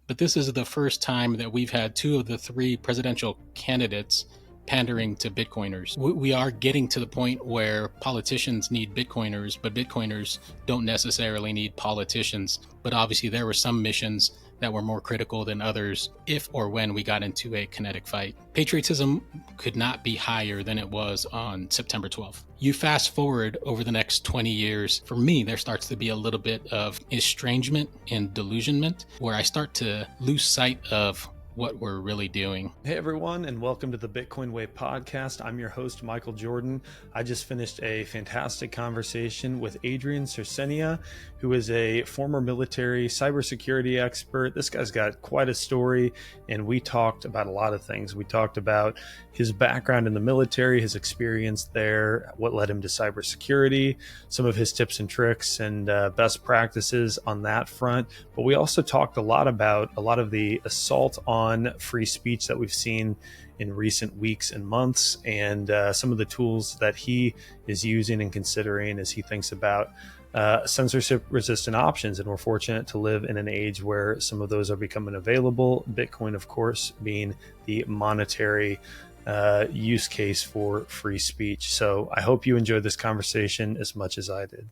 but this is the first time that we've had two of the three presidential candidates pandering to Bitcoiners. We are getting to the point where politicians need Bitcoiners, but Bitcoiners don't necessarily need politicians. But obviously there were some missions that were more critical than others if or when we got into a kinetic fight. Patriotism could not be higher than it was on September 12th. You fast forward over the next 20 years, for me, there starts to be a little bit of estrangement and delusionment where I start to lose sight of what we're really doing. Hey everyone, and welcome to the Bitcoin Way podcast. I'm your host, Michael Jordan. I just finished a fantastic conversation with Adrian Cercenia, who is a former military cybersecurity expert. This guy's got quite a story, and we talked about a lot of things. We talked about his background in the military, his experience there, what led him to cybersecurity, some of his tips and tricks and best practices on that front. But we also talked a lot about a lot of the assault on free speech that we've seen in recent weeks and months, and some of the tools that he is using and considering as he thinks about censorship-resistant options. And we're fortunate to live in an age where some of those are becoming available. Bitcoin, of course, being the monetary use case for free speech. So I hope you enjoyed this conversation as much as I did.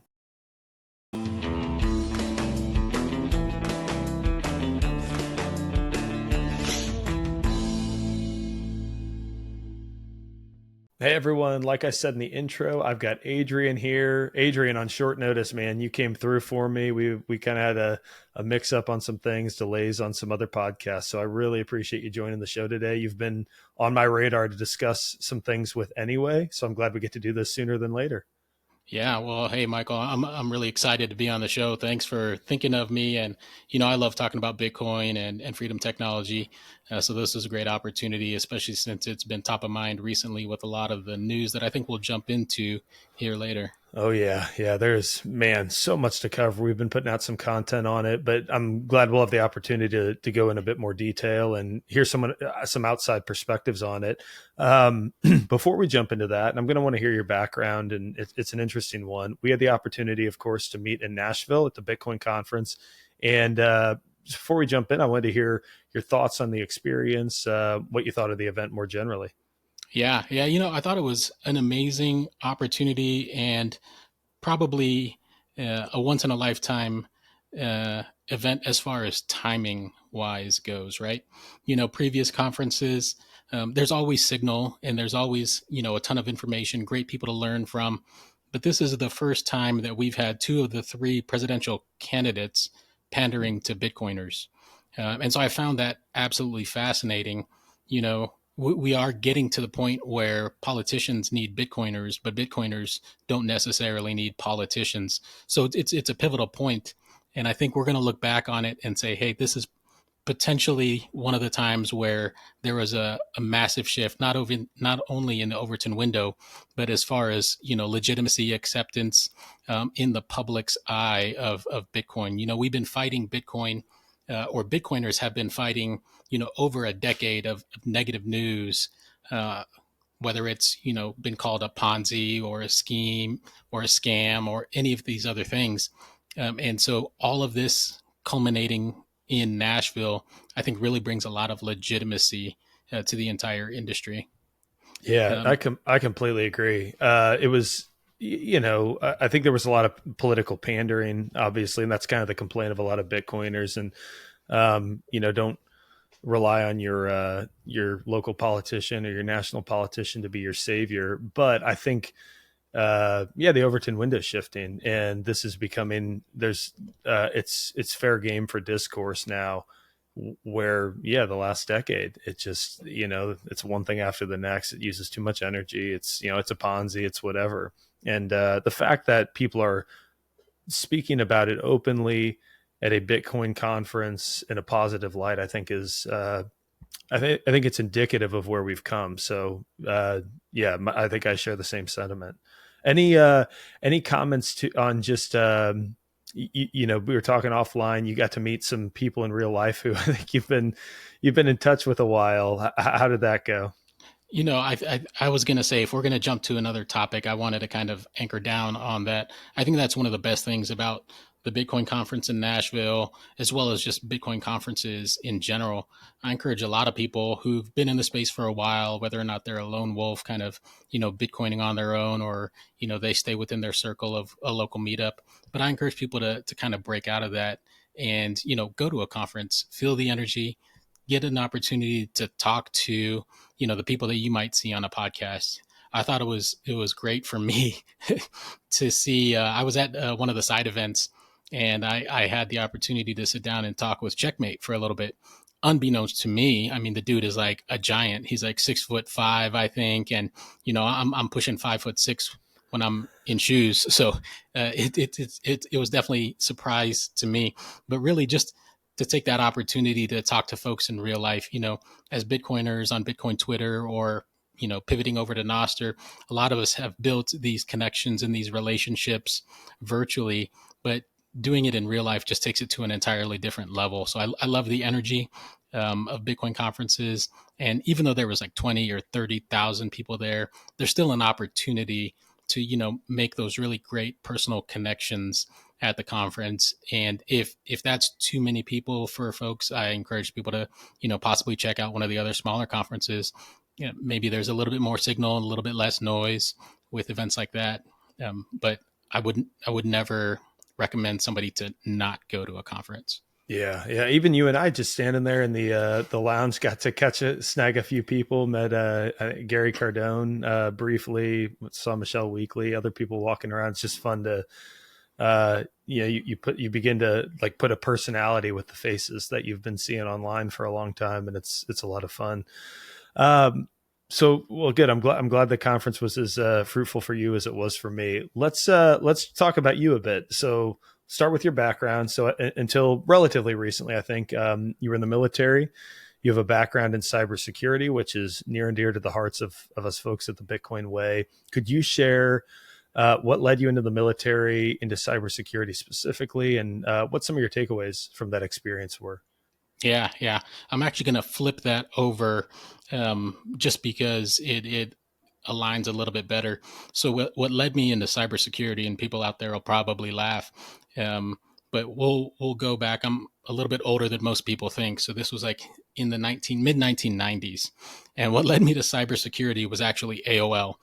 Hey everyone, like I said in the intro, I've got Adrian here. Adrian, on short notice, man, you came through for me. We kind of had a mix up on some things, delays on some other podcasts. So I really appreciate you joining the show today. You've been on my radar to discuss some things with anyway. So I'm glad we get to do this sooner than later. Yeah, well, hey, Michael, I'm really excited to be on the show. Thanks for thinking of me. And, I love talking about Bitcoin and freedom technology. So this is a great opportunity, especially since it's been top of mind recently with a lot of the news that I think we'll jump into here later. Oh, yeah. There's, so much to cover. We've been putting out some content on it, but I'm glad we'll have the opportunity to go in a bit more detail and hear some outside perspectives on it. Before we jump into that, I'm going to want to hear your background, and it's an interesting one. We had the opportunity, of course, to meet in Nashville at the Bitcoin conference. And before we jump in, I wanted to hear your thoughts on the experience, what you thought of the event more generally. Yeah. I thought it was an amazing opportunity and probably a once in a lifetime event as far as timing wise goes, right? Previous conferences, there's always signal and there's always, a ton of information, great people to learn from. But this is the first time that we've had two of the three presidential candidates pandering to Bitcoiners. And so I found that absolutely fascinating. We are getting to the point where politicians need Bitcoiners, but Bitcoiners don't necessarily need politicians. So it's a pivotal point. And I think we're going to look back on it and say, hey, this is potentially one of the times where there was a massive shift, not only in the Overton window, but as far as, legitimacy, acceptance in the public's eye of Bitcoin. We've been fighting Bitcoin, or Bitcoiners have been fighting, over a decade of negative news, whether it's, been called a Ponzi or a scheme or a scam or any of these other things. And so all of this culminating in Nashville, I think really brings a lot of legitimacy to the entire industry. Yeah, I completely agree. It was, I think there was a lot of political pandering, obviously, and that's kind of the complaint of a lot of Bitcoiners. And, don't rely on your local politician or your national politician to be your savior. But I think, the Overton window shifting, and this is becoming, it's fair game for discourse now, where, the last decade, it just, it's one thing after the next. It uses too much energy. It's, it's a Ponzi, it's whatever. And the fact that people are speaking about it openly at a Bitcoin conference in a positive light, I think is, I think it's indicative of where we've come. So, I think I share the same sentiment. Any comments on just, we were talking offline, you got to meet some people in real life who I think you've been in touch with a while. How did that go? I was going to say, if we're going to jump to another topic, I wanted to kind of anchor down on that. I think that's one of the best things about the Bitcoin conference in Nashville, as well as just Bitcoin conferences in general. I encourage a lot of people who've been in the space for a while, whether or not they're a lone wolf kind of, Bitcoining on their own, or, they stay within their circle of a local meetup. But I encourage people to kind of break out of that and, go to a conference, feel the energy, get an opportunity to talk to, the people that you might see on a podcast. I thought it was great for me to see. I was at one of the side events, and I had the opportunity to sit down and talk with Checkmate for a little bit. Unbeknownst to me, I mean, the dude is like a giant. He's like 6'5", I think, and I'm pushing 5'6" when I'm in shoes. So it was definitely a surprise to me, but really just to take that opportunity to talk to folks in real life, as Bitcoiners on Bitcoin Twitter, or pivoting over to Noster. A lot of us have built these connections and these relationships virtually, but doing it in real life just takes it to an entirely different level. So I love the energy of Bitcoin conferences. And even though there was like 20 or 30,000 people there, there's still an opportunity to, make those really great personal connections at the conference. And if that's too many people for folks, I encourage people to, possibly check out one of the other smaller conferences. Maybe there's a little bit more signal and a little bit less noise with events like that. But I would never recommend somebody to not go to a conference. Yeah, yeah. Even you and I just standing there in the lounge got to snag a few people. Met Gary Cardone briefly. Saw Michelle Weekly. Other people walking around. It's just fun to you begin to like put a personality with the faces that you've been seeing online for a long time, and it's a lot of fun. So well, good. I'm glad the conference was as fruitful for you as it was for me. Let's talk about you a bit. So start with your background. So until relatively recently, I think you were in the military. You have a background in cybersecurity, which is near and dear to the hearts of us folks at the Bitcoin Way. Could you share what led you into the military, into cybersecurity specifically, and what some of your takeaways from that experience were? Yeah, yeah. I'm actually going to flip that over, just because it aligns a little bit better. So what led me into cybersecurity, and people out there will probably laugh, but we'll go back. I'm a little bit older than most people think. So this was like in the mid 1990s, and what led me to cybersecurity was actually AOL.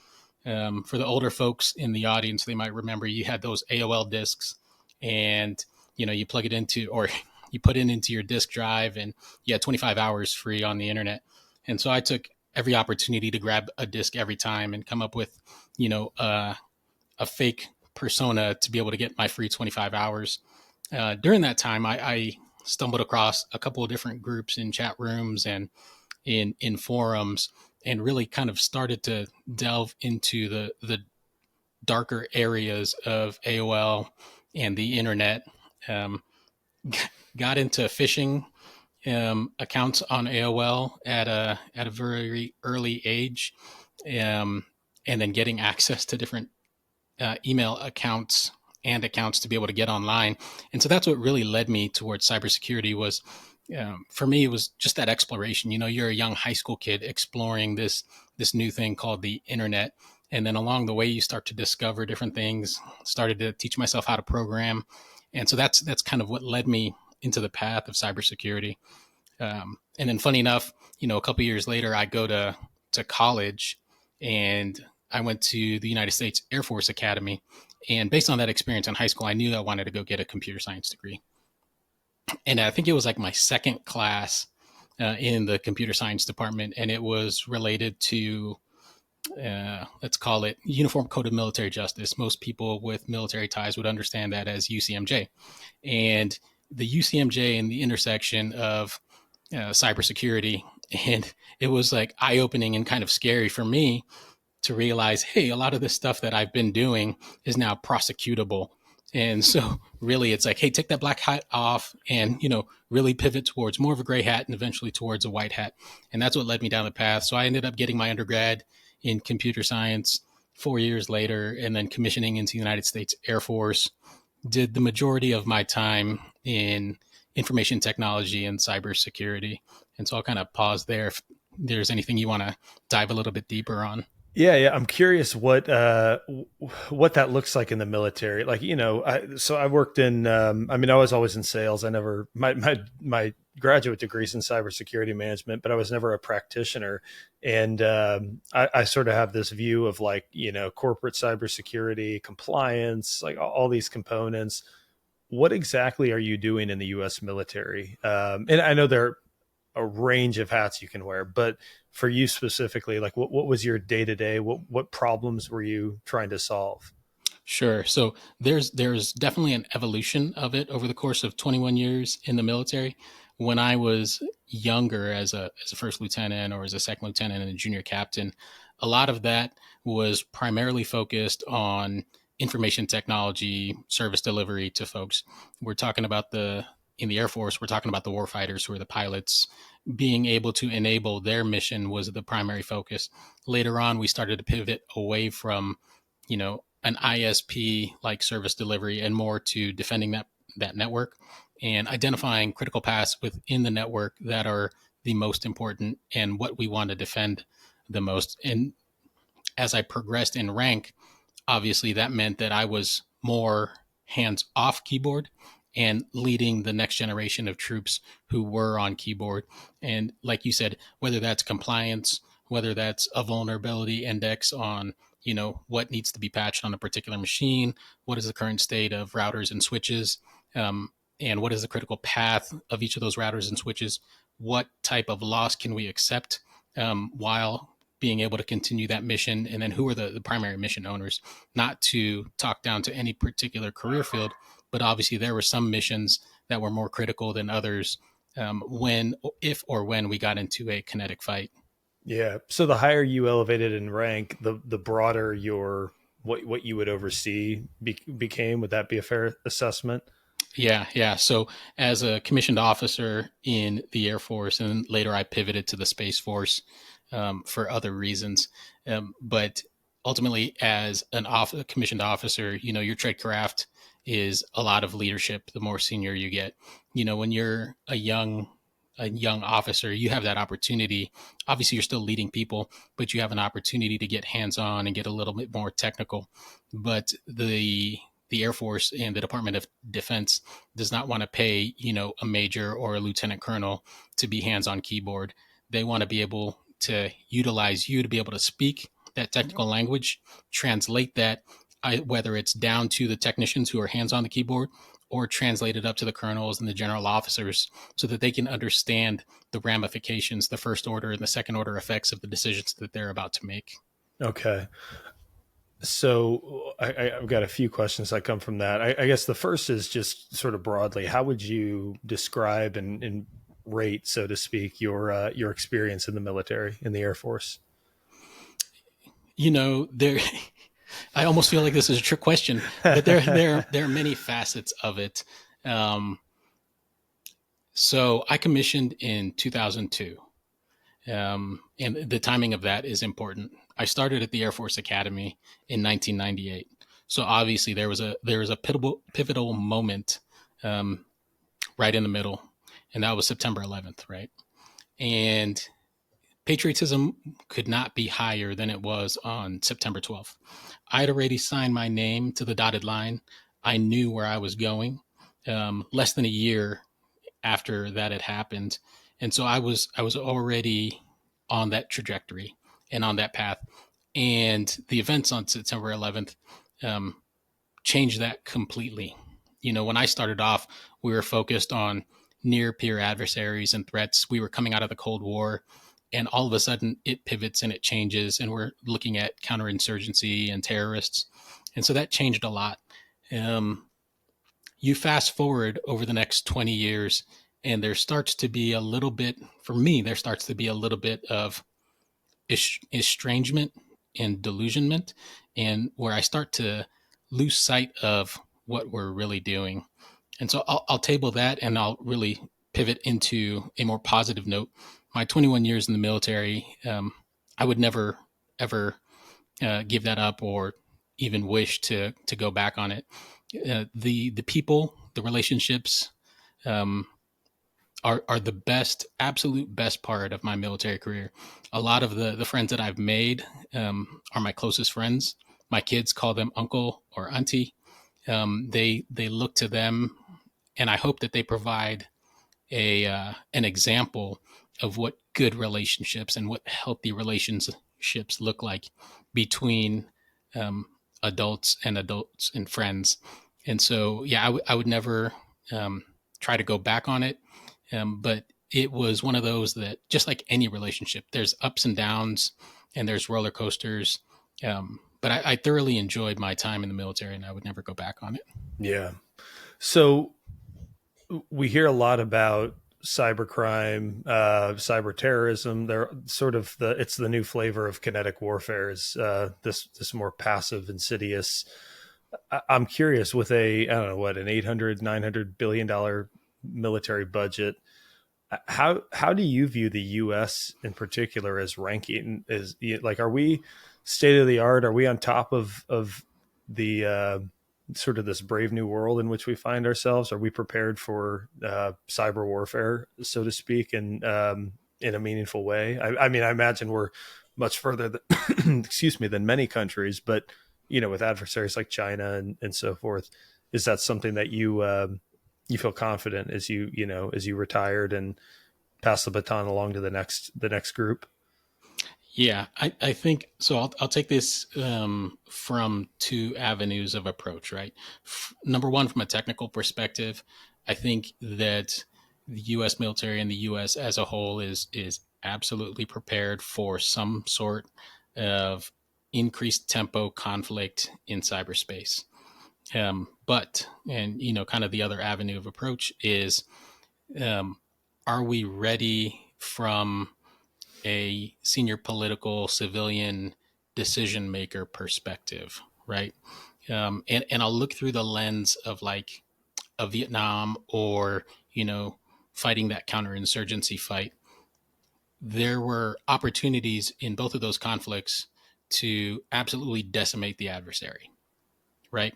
For the older folks in the audience, they might remember you had those AOL discs, and you plug it into, or you put it into your disk drive, and you had 25 hours free on the internet. And so I took every opportunity to grab a disk every time and come up with, a fake persona to be able to get my free 25 hours. During that time, I stumbled across a couple of different groups in chat rooms and in forums, and really kind of started to delve into the darker areas of AOL and the internet. Got into phishing accounts on AOL at a very early age, and then getting access to different email accounts and accounts to be able to get online. And so that's what really led me towards cybersecurity. Was for me, it was just that exploration. You're a young high school kid exploring this new thing called the internet, and then along the way, you start to discover different things. Started to teach myself how to program, and so that's kind of what led me into the path of cybersecurity. And then, funny enough, a couple years later, I go to college, and I went to the United States Air Force Academy. And based on that experience in high school, I knew I wanted to go get a computer science degree. And I think it was like my second class in the computer science department, and it was related to, let's call it Uniform Code of Military Justice. Most people with military ties would understand that as UCMJ. And the UCMJ and the intersection of cybersecurity. And it was like eye-opening and kind of scary for me to realize, hey, a lot of this stuff that I've been doing is now prosecutable. And so really it's like, hey, take that black hat off and, really pivot towards more of a gray hat and eventually towards a white hat. And that's what led me down the path. So I ended up getting my undergrad in computer science 4 years later, and then commissioning into the United States Air Force. Did the majority of my time in information technology and cybersecurity. And so I'll kind of pause there if there's anything you want to dive a little bit deeper on. Yeah, I'm curious what that looks like in the military. Like, so I worked in. I mean, I was always in sales. I never my graduate degrees in cybersecurity management, but I was never a practitioner. And I sort of have this view of like corporate cybersecurity compliance, like all these components. What exactly are you doing in the U.S. military? And I know there a range of hats you can wear, but for you specifically, like what was your day to day? What problems were you trying to solve? Sure. So there's definitely an evolution of it over the course of 21 years in the military. When I was younger, as a first lieutenant or as a second lieutenant and a junior captain, a lot of that was primarily focused on information technology, service delivery to folks. We're talking about the in the Air Force, we're talking about the warfighters who are the pilots. Being able to enable their mission was the primary focus. Later on, we started to pivot away from, an ISP like service delivery and more to defending that network and identifying critical paths within the network that are the most important and what we want to defend the most. And as I progressed in rank, obviously that meant that I was more hands off keyboard and leading the next generation of troops who were on keyboard. And like you said, whether that's compliance, whether that's a vulnerability index on, what needs to be patched on a particular machine, what is the current state of routers and switches, and what is the critical path of each of those routers and switches, what type of loss can we accept while being able to continue that mission, and then who are the primary mission owners. Not to talk down to any particular career field, but obviously there were some missions that were more critical than others when, if or when we got into a kinetic fight. Yeah. So the higher you elevated in rank, the broader your what you would oversee became. Would that be a fair assessment? Yeah, yeah. So as a commissioned officer in the Air Force, and later I pivoted to the Space Force for other reasons. But ultimately, as a commissioned officer, your trade craft is a lot of leadership. The more senior you get, when you're a young officer, you have that opportunity. Obviously, you're still leading people, but you have an opportunity to get hands on and get a little bit more technical. But the Air Force and the Department of Defense does not want to pay, a major or a lieutenant colonel to be hands on keyboard. They want to be able to utilize you to be able to speak that technical language, translate that, whether it's down to the technicians who are hands on the keyboard or translate it up to the colonels and the general officers so that they can understand the ramifications, the first order and the second order effects of the decisions that they're about to make. Okay. So I've got a few questions that come from that. I guess the first is just sort of broadly, how would you describe and rate, so to speak, your experience in the military, in the Air Force? There I almost feel like this is a trick question, but there are many facets of it. Um, so I commissioned in 2002, and the timing of that is important. I started at the Air Force Academy in 1998, so obviously there was a pivotal moment right in the middle, and that was September 11th, right? And patriotism could not be higher than it was on September 12th. I had already signed my name to the dotted line. I knew where I was going. Less than a year after that had happened, and so I was already on that trajectory and on that path. And the events on September 11th um, changed that completely. When I started off, we were focused on near peer adversaries and threats. We were coming out of the Cold War, and all of a sudden it pivots and it changes, and we're looking at counterinsurgency and terrorists. And so that changed a lot. Um, you fast forward over the next 20 years, and there starts to be a little bit, for me, there starts to be a little bit of estrangement and delusionment, and where I start to lose sight of what we're really doing. And so I'll table that and I'll really pivot into a more positive note. My 21 years in the military, I would never, ever give that up or even wish to go back on it. The people, the relationships, um, are the best, absolute best part of my military career. A lot of the friends that I've made are my closest friends. My kids call them uncle or auntie. They look to them, and I hope that they provide a an example of what good relationships and what healthy relationships look like between um, adults and friends. And so, yeah, I would never um, try to go back on it, but it was one of those that, just like any relationship, there's ups and downs and there's roller coasters. But I thoroughly enjoyed my time in the military, and I would never go back on it. Yeah. So we hear a lot about cybercrime, cyber terrorism. They're sort of it's the new flavor of kinetic warfare, is this more passive, insidious. I'm curious, with I don't know what, an 800, $900 billion military budget. How do you view the U.S. in particular as ranking? Is like, are we state of the art? Are we on top of the sort of this brave new world in which we find ourselves? Are we prepared for cyber warfare, so to speak, and in a meaningful way? I mean, I imagine we're much further than, excuse me, than many countries, but with adversaries like China and so forth, is that something that you feel confident as as you retired and pass the baton along to the next group? Yeah, I think so. I'll take this from two avenues of approach, right? Number one, from a technical perspective, I think that the U.S. military and the U.S. as a whole is absolutely prepared for some sort of increased tempo conflict in cyberspace. But, and kind of the other avenue of approach is, um, are we ready from a senior political civilian decision maker perspective, right? And I'll look through the lens of like a Vietnam, or fighting that counterinsurgency fight. There were opportunities in both of those conflicts to absolutely decimate the adversary, right?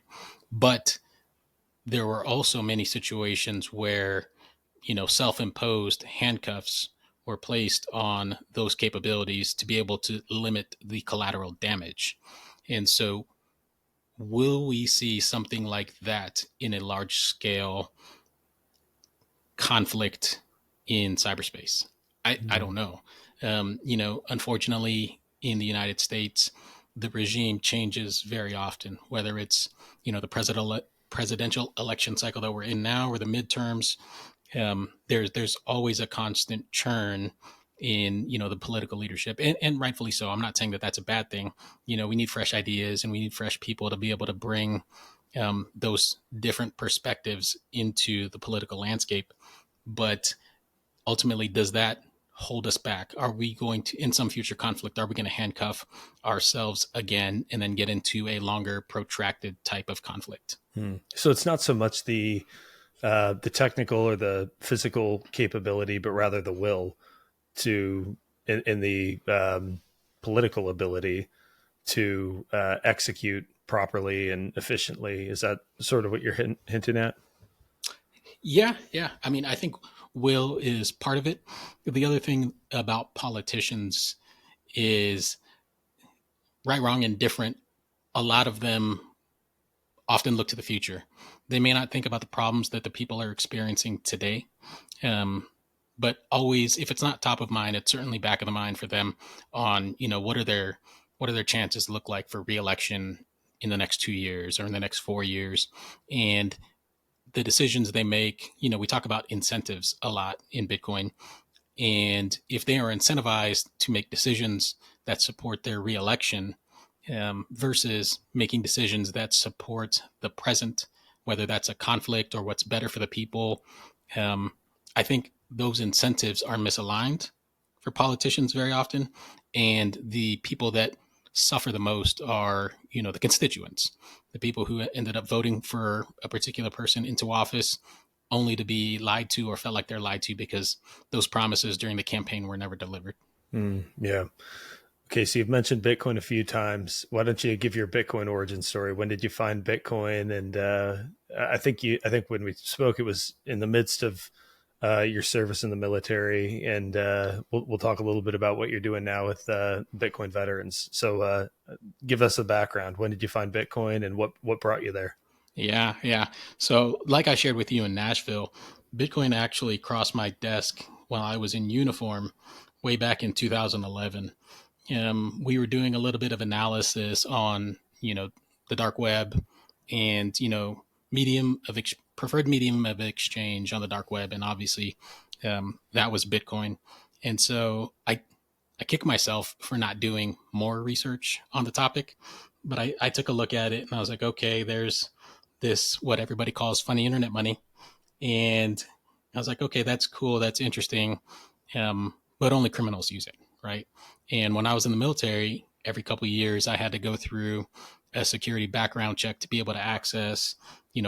But there were also many situations where self-imposed handcuffs were placed on those capabilities to be able to limit the collateral damage. And so, will we see something like that in a large scale conflict in cyberspace? I Mm. don't know. Unfortunately, in the United States, the regime changes very often, whether it's, the presidential election cycle that we're in now, or the midterms. There's always a constant churn in the political leadership, and rightfully so. I'm not saying that that's a bad thing. We need fresh ideas and we need fresh people to be able to bring those different perspectives into the political landscape. But ultimately, does that hold us back? Are we going to, in some future conflict, are we going to handcuff ourselves again and then get into a longer, protracted type of conflict? So it's not so much the technical or the physical capability, but rather the will to in the political ability to execute properly and efficiently. Is that sort of what you're hinting at? Yeah, yeah. I mean, I think will is part of it. The other thing about politicians is, right, wrong, and different. A lot of them often look to the future. They may not think about the problems that the people are experiencing today. Um, but always, if it's not top of mind, it's certainly back of the mind for them on, what are their chances look like for reelection in the next 2 years or in the next 4 years. And the decisions they make, we talk about incentives a lot in Bitcoin. And if they are incentivized to make decisions that support their reelection, versus making decisions that support the present, whether that's a conflict or what's better for the people, um, I think those incentives are misaligned for politicians very often. And the people that suffer the most are, the constituents, the people who ended up voting for a particular person into office only to be lied to, or felt like they're lied to, because those promises during the campaign were never delivered. Yeah. Okay, so you've mentioned Bitcoin a few times. Why don't you give your Bitcoin origin story? When did you find Bitcoin? And I think when we spoke, it was in the midst of your service in the military, and we'll talk a little bit about what you're doing now with Bitcoin veterans. So, give us a background. When did you find Bitcoin, and what brought you there? Yeah, yeah. So, like I shared with you in Nashville, Bitcoin actually crossed my desk while I was in uniform way back in 2011. We were doing a little bit of analysis on, the dark web and, preferred medium of exchange on the dark web. And obviously, that was Bitcoin. And so I kick myself for not doing more research on the topic, but I took a look at it and I was like, okay, there's this, what everybody calls funny internet money. And I was like, okay, that's cool. That's interesting. But only criminals use it. Right. And when I was in the military, every couple of years, I had to go through a security background check to be able to access,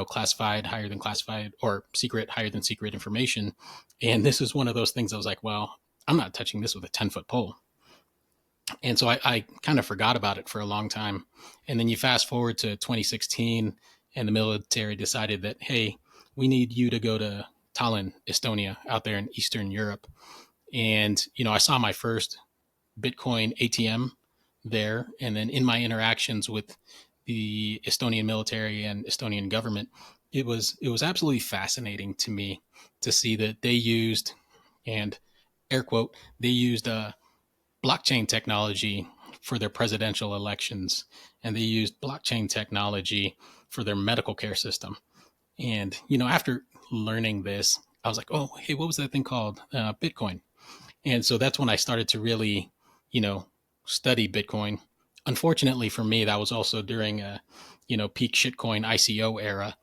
classified higher than classified or secret higher than secret information. And this is one of those things I was like, well, I'm not touching this with a 10-foot pole. And so I kind of forgot about it for a long time. And then you fast forward to 2016, and the military decided that, hey, we need you to go to Tallinn, Estonia, out there in Eastern Europe. And, I saw my first Bitcoin ATM there. And then in my interactions with the Estonian military and Estonian government, it was absolutely fascinating to me to see that they used, and air quote, they used blockchain technology for their presidential elections, and they used blockchain technology for their medical care system. And after learning this, I was like, oh, hey, what was that thing called? Bitcoin. And so that's when I started to really, you know, study Bitcoin. Unfortunately for me, that was also during a, peak shitcoin ICO era.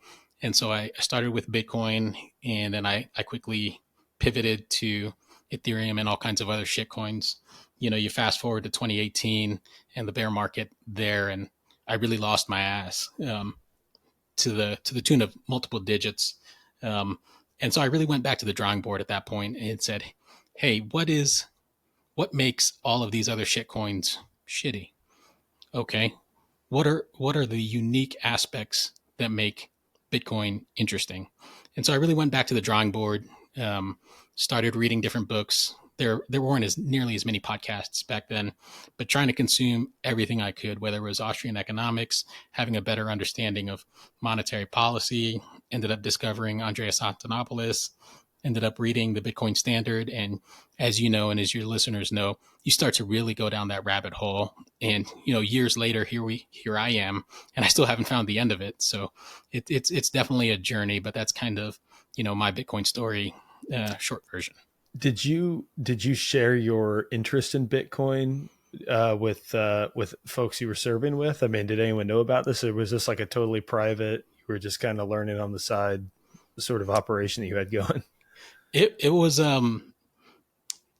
And so I started with Bitcoin, and then I quickly pivoted to Ethereum and all kinds of other shitcoins. You fast forward to 2018 and the bear market there, and I really lost my ass, to the tune of multiple digits. And so I really went back to the drawing board at that point and said, "Hey, what makes all of these other shit coins shitty? Okay, what are the unique aspects that make Bitcoin interesting?" And so I really went back to the drawing board, um, started reading different books. There weren't as nearly as many podcasts back then, but trying to consume everything I could, whether it was Austrian economics, having a better understanding of monetary policy. Ended up discovering Andreas Antonopoulos, ended up reading the Bitcoin Standard. And as you know, and as your listeners know, you start to really go down that rabbit hole. And, years later, here I am, and I still haven't found the end of it. So it's definitely a journey, but that's kind of, my Bitcoin story, short version. Did you share your interest in Bitcoin with folks you were serving with? I mean, did anyone know about this, or was this like a totally private? You were just kind of learning on the side, sort of operation that you had going. It was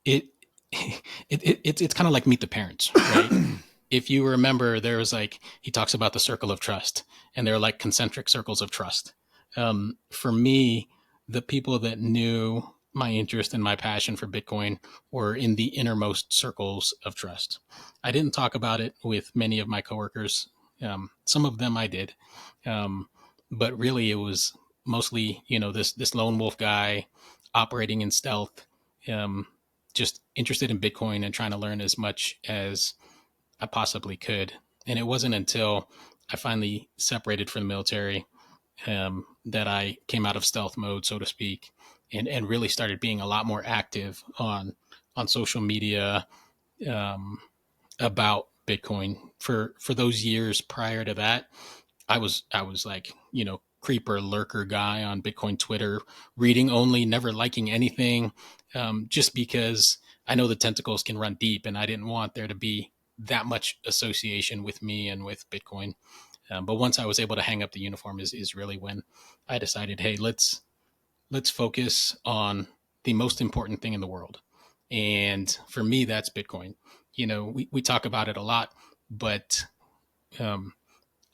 it, it's kind of like Meet the Parents, right? If you remember, there was like, he talks about the circle of trust, and they're like concentric circles of trust. For me, the people that knew my interest and my passion for Bitcoin were in the innermost circles of trust. I didn't talk about it with many of my coworkers. Some of them I did, um, but really it was mostly, this lone wolf guy operating in stealth, um, just interested in Bitcoin and trying to learn as much as I possibly could. And it wasn't until I finally separated from the military, that I came out of stealth mode, so to speak, and really started being a lot more active on social media, um, about Bitcoin. For those years prior to that, I was like, creeper lurker guy on Bitcoin Twitter, reading only, never liking anything, just because I know the tentacles can run deep, and I didn't want there to be that much association with me and with Bitcoin. But once I was able to hang up the uniform is really when I decided, hey, let's focus on the most important thing in the world. And for me, that's Bitcoin. We talk about it a lot, but, um,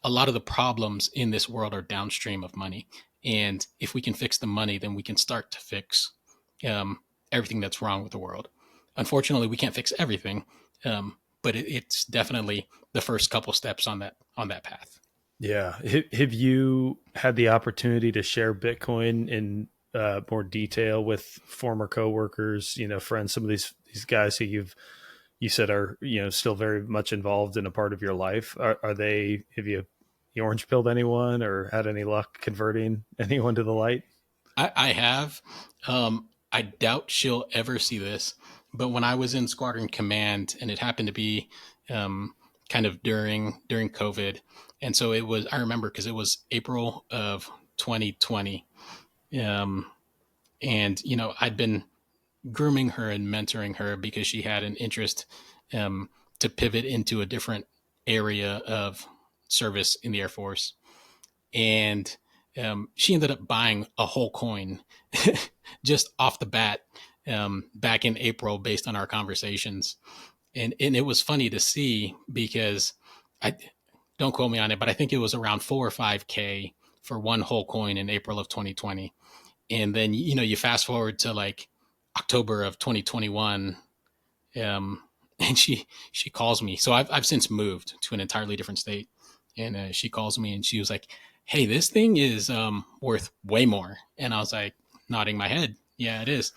a lot of the problems in this world are downstream of money. And if we can fix the money, then we can start to fix, everything that's wrong with the world. Unfortunately, we can't fix everything, but it's definitely the first couple steps on that path. Yeah. Have you had the opportunity to share Bitcoin in more detail with former coworkers, friends, some of these guys who you said are still very much involved in a part of your life? Are they? Have you orange pilled anyone or had any luck converting anyone to the light? I have. I doubt she'll ever see this, but when I was in Squadron Command, and it happened to be um, kind of during COVID, and so it was. I remember because it was April of 2020, um, and I'd been grooming her and mentoring her because she had an interest um, to pivot into a different area of service in the Air Force, and she ended up buying a whole coin just off the bat back in April based on our conversations. And it was funny to see because I don't quote me on it, but I think it was around 4 or 5K for one whole coin in April of 2020. And then, you fast forward to like October of 2021. Um, and she calls me. So I've since moved to an entirely different state. And she calls me and she was like, "Hey, this thing is worth way more." And I was like, nodding my head, "Yeah, it is."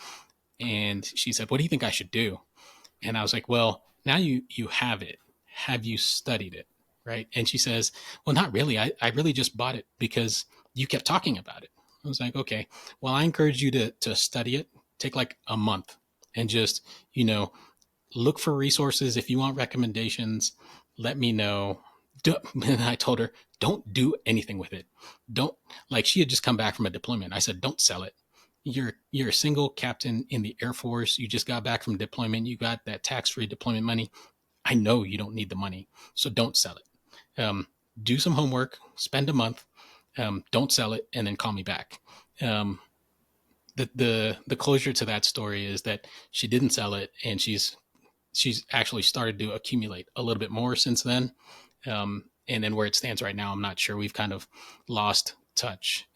And she said, "What do you think I should do?" And I was like, "Well, now you have it. Have you studied it?" Right. And she says, "Well, not really. I really just bought it because you kept talking about it." I was like, "Okay, well, I encourage you to study it. Take like a month and just, you know, look for resources. If you want recommendations, let me know." And I told her, "Don't do anything with it. Don't, like, she had just come back from a deployment. I said, don't sell it. You're a single captain in the Air Force. You just got back from deployment. You got that tax-free deployment money. I know you don't need the money, so don't sell it. Do some homework, spend a month, don't sell it, and then call me back." Um, the closure to that story is that she didn't sell it, and she's actually started to accumulate a little bit more since then. And then where it stands right now, I'm not sure. We've kind of lost touch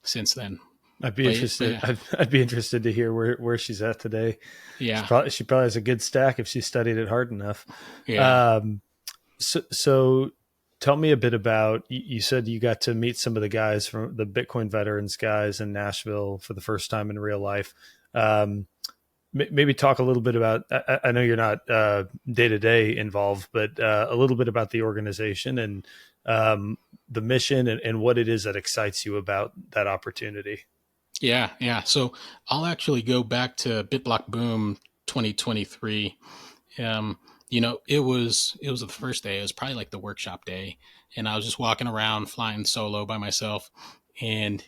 since then. I'd be But interested. yeah, I'd be interested to hear where she's at today. yeah, She probably has a good stack if she studied it hard enough. yeah. Um, so tell me a bit about. You said you got to meet some of the guys from the Bitcoin veterans guys in Nashville for the first time in real life. Um, Maybe talk a little bit about. I know you're not day to day involved, but a little bit about the organization and the mission and what it is that excites you about that opportunity. Yeah, yeah. So I'll actually go back to BitBlock Boom 2023. Um, it was the first day. It was probably like the workshop day, and I was just walking around flying solo by myself, and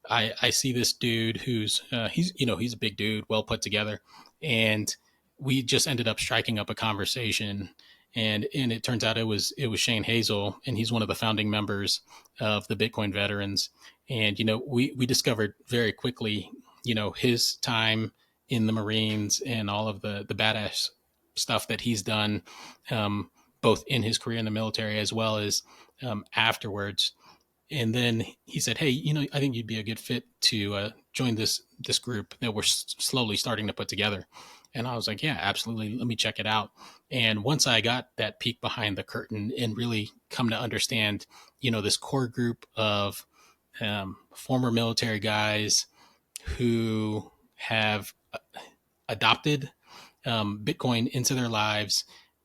I see this dude who's he's a big dude, well put together, and we just ended up striking up a conversation. And it turns out it was Shane Hazel, and he's one of the founding members of the Bitcoin veterans. And we discovered very quickly his time in the Marines and all of the badass stuff that he's done, both in his career in the military as well as afterwards. And then he said, "Hey, I think you'd be a good fit to join this group that we're slowly starting to put together." And I was like, "Yeah, absolutely. Let me check it out." And once I got that peek behind the curtain and really come to understand, this core group of former military guys who have adopted Bitcoin into their lives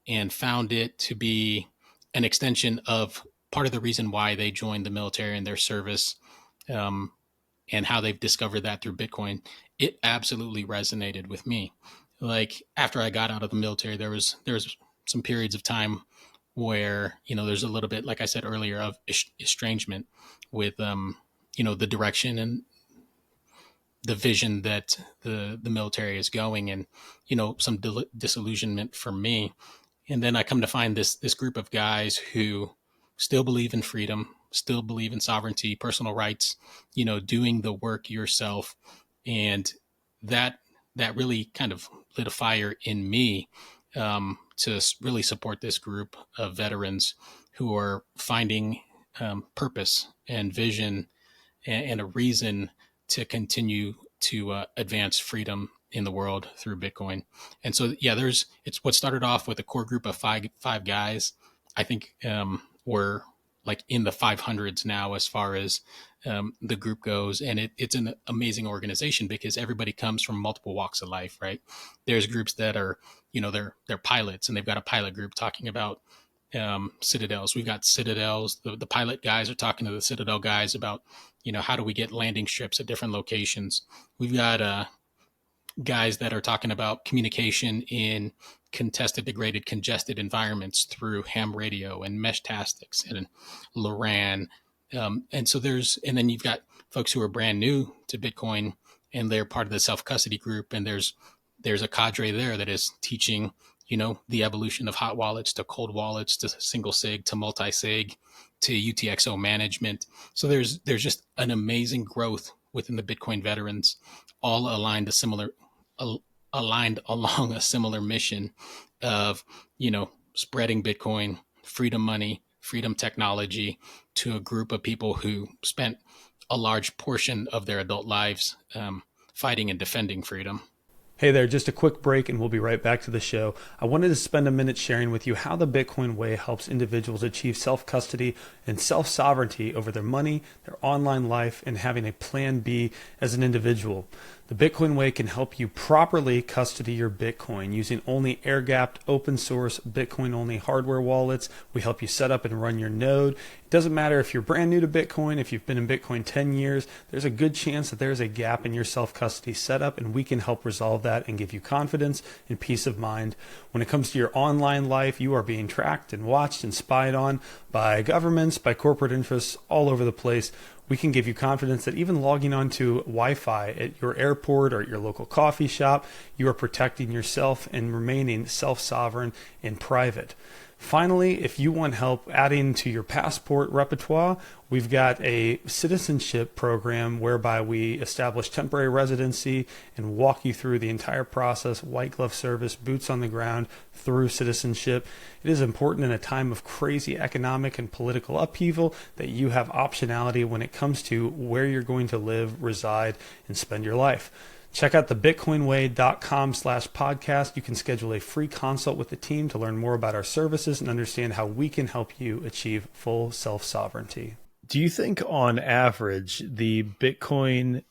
and found it to be an extension of part of the reason why they joined the military and their service, um, and how they've discovered that through Bitcoin, it absolutely resonated with me. Like, after I got out of the military, there was some periods of time where there's a little bit, like I said earlier, of estrangement with the direction and the vision that the military is going, and some disillusionment for me. And then I come to find this group of guys who still believe in freedom, still believe in sovereignty, personal rights, doing the work yourself. And that that really kind of lit a fire in me, to really support this group of veterans who are finding purpose and vision, and a reason to continue to advance freedom in the world through Bitcoin. And so, yeah, it's what started off with a core group of five guys. I think we're like in the 500s now as far as the group goes, and it's an amazing organization because everybody comes from multiple walks of life, right? There's groups that are, they're pilots, and they've got a pilot group talking about citadels. We've got citadels. The pilot guys are talking to the citadel guys about, how do we get landing strips at different locations. We've got guys that are talking about communication in contested, degraded, congested environments through ham radio and mesh tastics and LoRaN. And then you've got folks who are brand new to Bitcoin, and they're part of the self custody group. And there's a cadre there that is teaching, the evolution of hot wallets to cold wallets to single sig to multi sig to UTXO management. So there's just an amazing growth within the Bitcoin veterans, all aligned along a similar mission of, spreading Bitcoin, freedom money, freedom technology to a group of people who spent a large portion of their adult lives fighting and defending freedom. Hey there, just a quick break and we'll be right back to the show. I wanted to spend a minute sharing with you how the Bitcoin way helps individuals achieve self-custody and self-sovereignty over their money, their online life, and having a plan B as an individual. The Bitcoin way can help you properly custody your Bitcoin using only air-gapped, open source, Bitcoin-only hardware wallets. We help you set up and run your node. It doesn't matter if you're brand new to Bitcoin, if you've been in Bitcoin 10 years, there's a good chance that there's a gap in your self-custody setup, and we can help resolve that and give you confidence and peace of mind. When it comes to your online life, you are being tracked and watched and spied on by governments, by corporate interests all over the place. We can give you confidence that even logging onto Wi-Fi at your airport or at your local coffee shop, you are protecting yourself and remaining self-sovereign and private. Finally, if you want help adding to your passport repertoire, we've got a citizenship program whereby we establish temporary residency and walk you through the entire process, white glove service, boots on the ground through citizenship. It is important in a time of crazy economic and political upheaval that you have optionality when it comes to where you're going to live, reside, and spend your life. Check out thebitcoinway.com/podcast. You can schedule a free consult with the team to learn more about our services and understand how we can help you achieve full self-sovereignty. Do you think on average the Bitcoin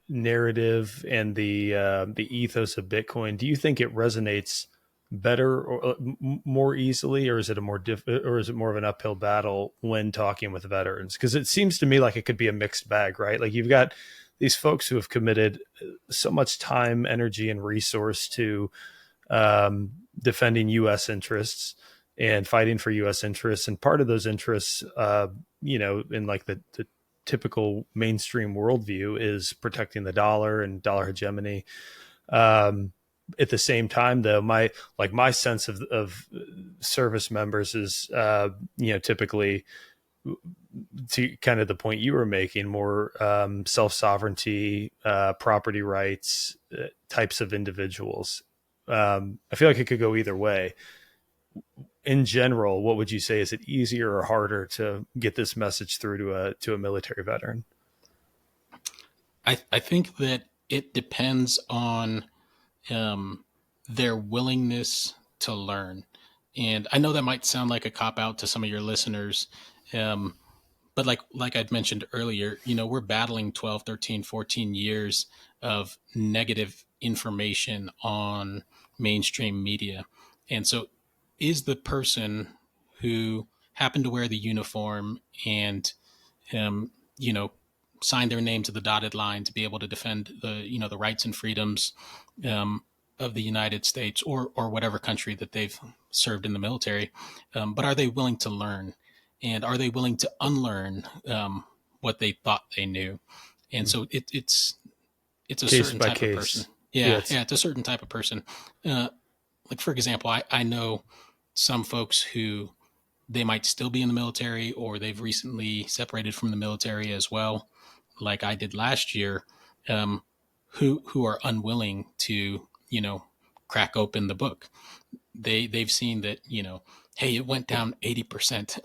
narrative and the ethos of Bitcoin, do you think it resonates better or more easily, or is it more of an uphill battle when talking with veterans? Because it seems to me like it could be a mixed bag, right? Like you've got these folks who have committed so much time, energy, and resource to defending U.S. interests and fighting for U.S. interests. And part of those interests, in like the typical mainstream worldview is protecting the dollar and dollar hegemony. At the same time, though, my sense of service members is, typically, to kind of the point you were making, more self-sovereignty, property rights types of individuals. I feel like it could go either way. In general, what would you say? Is it easier or harder to get this message through to a military veteran? I think that it depends on their willingness to learn. And I know that might sound like a cop-out to some of your listeners, but like I'd mentioned earlier, we're battling 12, 13, 14 years of negative information on mainstream media. And so is the person who happened to wear the uniform and, signed their name to the dotted line to be able to defend the rights and freedoms of the United States or whatever country that they've served in the military, but are they willing to learn? And are they willing to unlearn what they thought they knew? And so it's a case certain by type case. of person. Yeah, it's a certain type of person. Like, for example, I know some folks who they might still be in the military or they've recently separated from the military as well, like I did last year, who are unwilling to, crack open the book. They've seen that, hey, it went down 80%.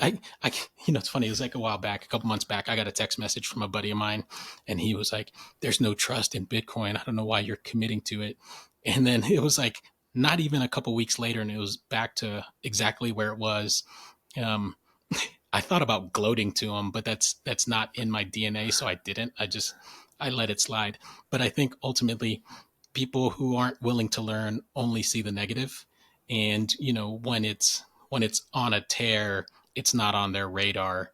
It's funny. It was like a couple months back, I got a text message from a buddy of mine and he was like, there's no trust in Bitcoin. I don't know why you're committing to it. And then it was like, not even a couple weeks later, and it was back to exactly where it was. I thought about gloating to him, but that's not in my DNA, so I didn't. I let it slide. But I think ultimately, people who aren't willing to learn only see the negative, and when it's on a tear, it's not on their radar.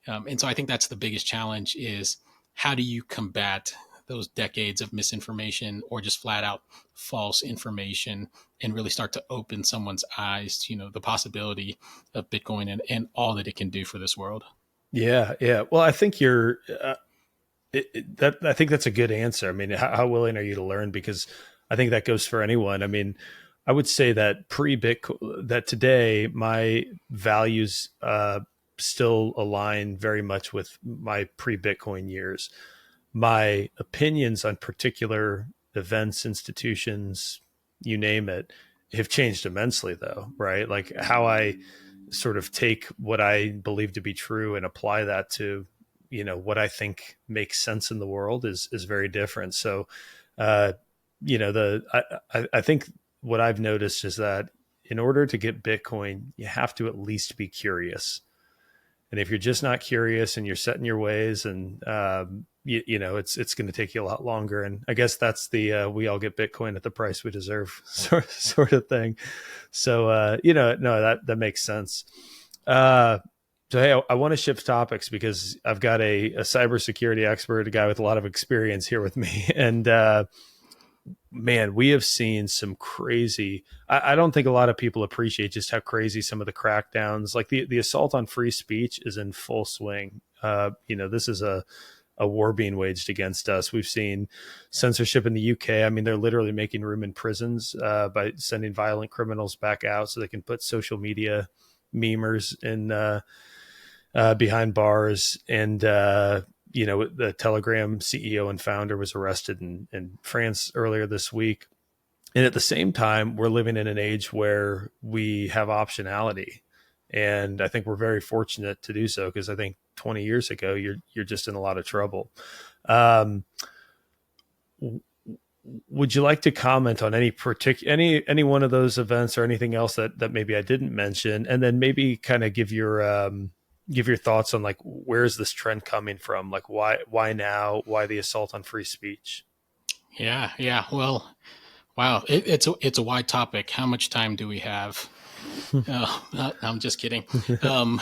And so I think that's the biggest challenge: is how do you combat those decades of misinformation or just flat out false information, and really start to open someone's eyes to the possibility of Bitcoin and all that it can do for this world. Yeah, yeah. Well, I think you're that. I think that's a good answer. I mean, how willing are you to learn? Because I think that goes for anyone. I mean, I would say that pre-Bitcoin, that today my values still align very much with my pre-Bitcoin years. My opinions on particular events, institutions, you name it, have changed immensely, though. Right, like how I sort of take what I believe to be true and apply that to, what I think makes sense in the world is very different. So, uh, I think what I've noticed is that in order to get Bitcoin, you have to at least be curious. And if you're just not curious and you're set in your ways, and it's going to take you a lot longer. And I guess that's the we all get Bitcoin at the price we deserve sort of thing. So no, that makes sense. Uh, so hey, I want to shift topics because I've got a cybersecurity expert, a guy with a lot of experience here with me, and man, we have seen some crazy. I don't think a lot of people appreciate just how crazy some of the crackdowns, like the assault on free speech, is in full swing. This is a war being waged against us. We've seen censorship in the UK. I mean, they're literally making room in prisons by sending violent criminals back out so they can put social media memers in behind bars. And the Telegram CEO and founder was arrested in France earlier this week. And at the same time, we're living in an age where we have optionality. And I think we're very fortunate to do so, because I think 20 years ago, you're just in a lot of trouble. Would you like to comment on any one of those events, or anything else that maybe I didn't mention, and then maybe kind of give your thoughts on, like, where's this trend coming from? Like, why now? Why the assault on free speech? Yeah, yeah. Well, wow, it's a wide topic. How much time do we have? I'm just kidding. Um,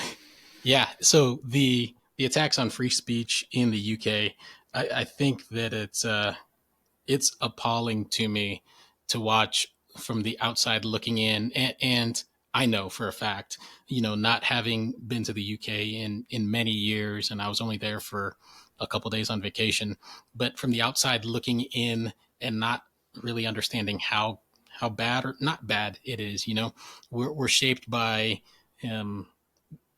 yeah. So the attacks on free speech in the UK, I think that it's appalling to me to watch from the outside looking in, and I know for a fact, not having been to the UK in many years, and I was only there for a couple days on vacation, but from the outside looking in and not really understanding how bad or not bad it is. We're shaped by um,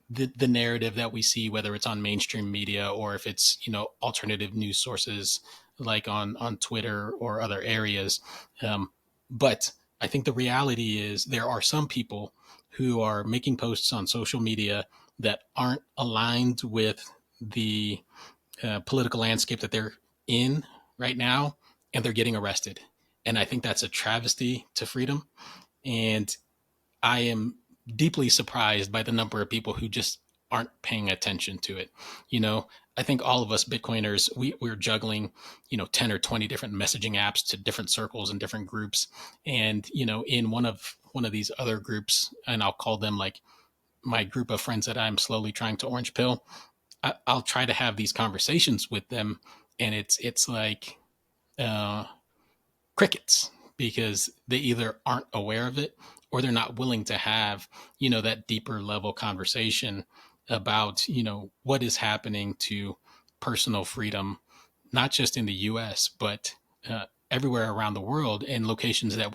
the narrative that we see, whether it's on mainstream media or if it's alternative news sources like on Twitter or other areas. But I think the reality is there are some people who are making posts on social media that aren't aligned with the political landscape that they're in right now, and they're getting arrested. And I think that's a travesty to freedom. And I am deeply surprised by the number of people who just aren't paying attention to it. You know, I think all of us Bitcoiners, we're juggling, 10 or 20 different messaging apps to different circles and different groups. And, in one of these other groups, and I'll call them like my group of friends that I'm slowly trying to orange pill, I'll try to have these conversations with them. And it's like, uh, crickets, because they either aren't aware of it or they're not willing to have that deeper level conversation about what is happening to personal freedom, not just in the US but everywhere around the world, in locations that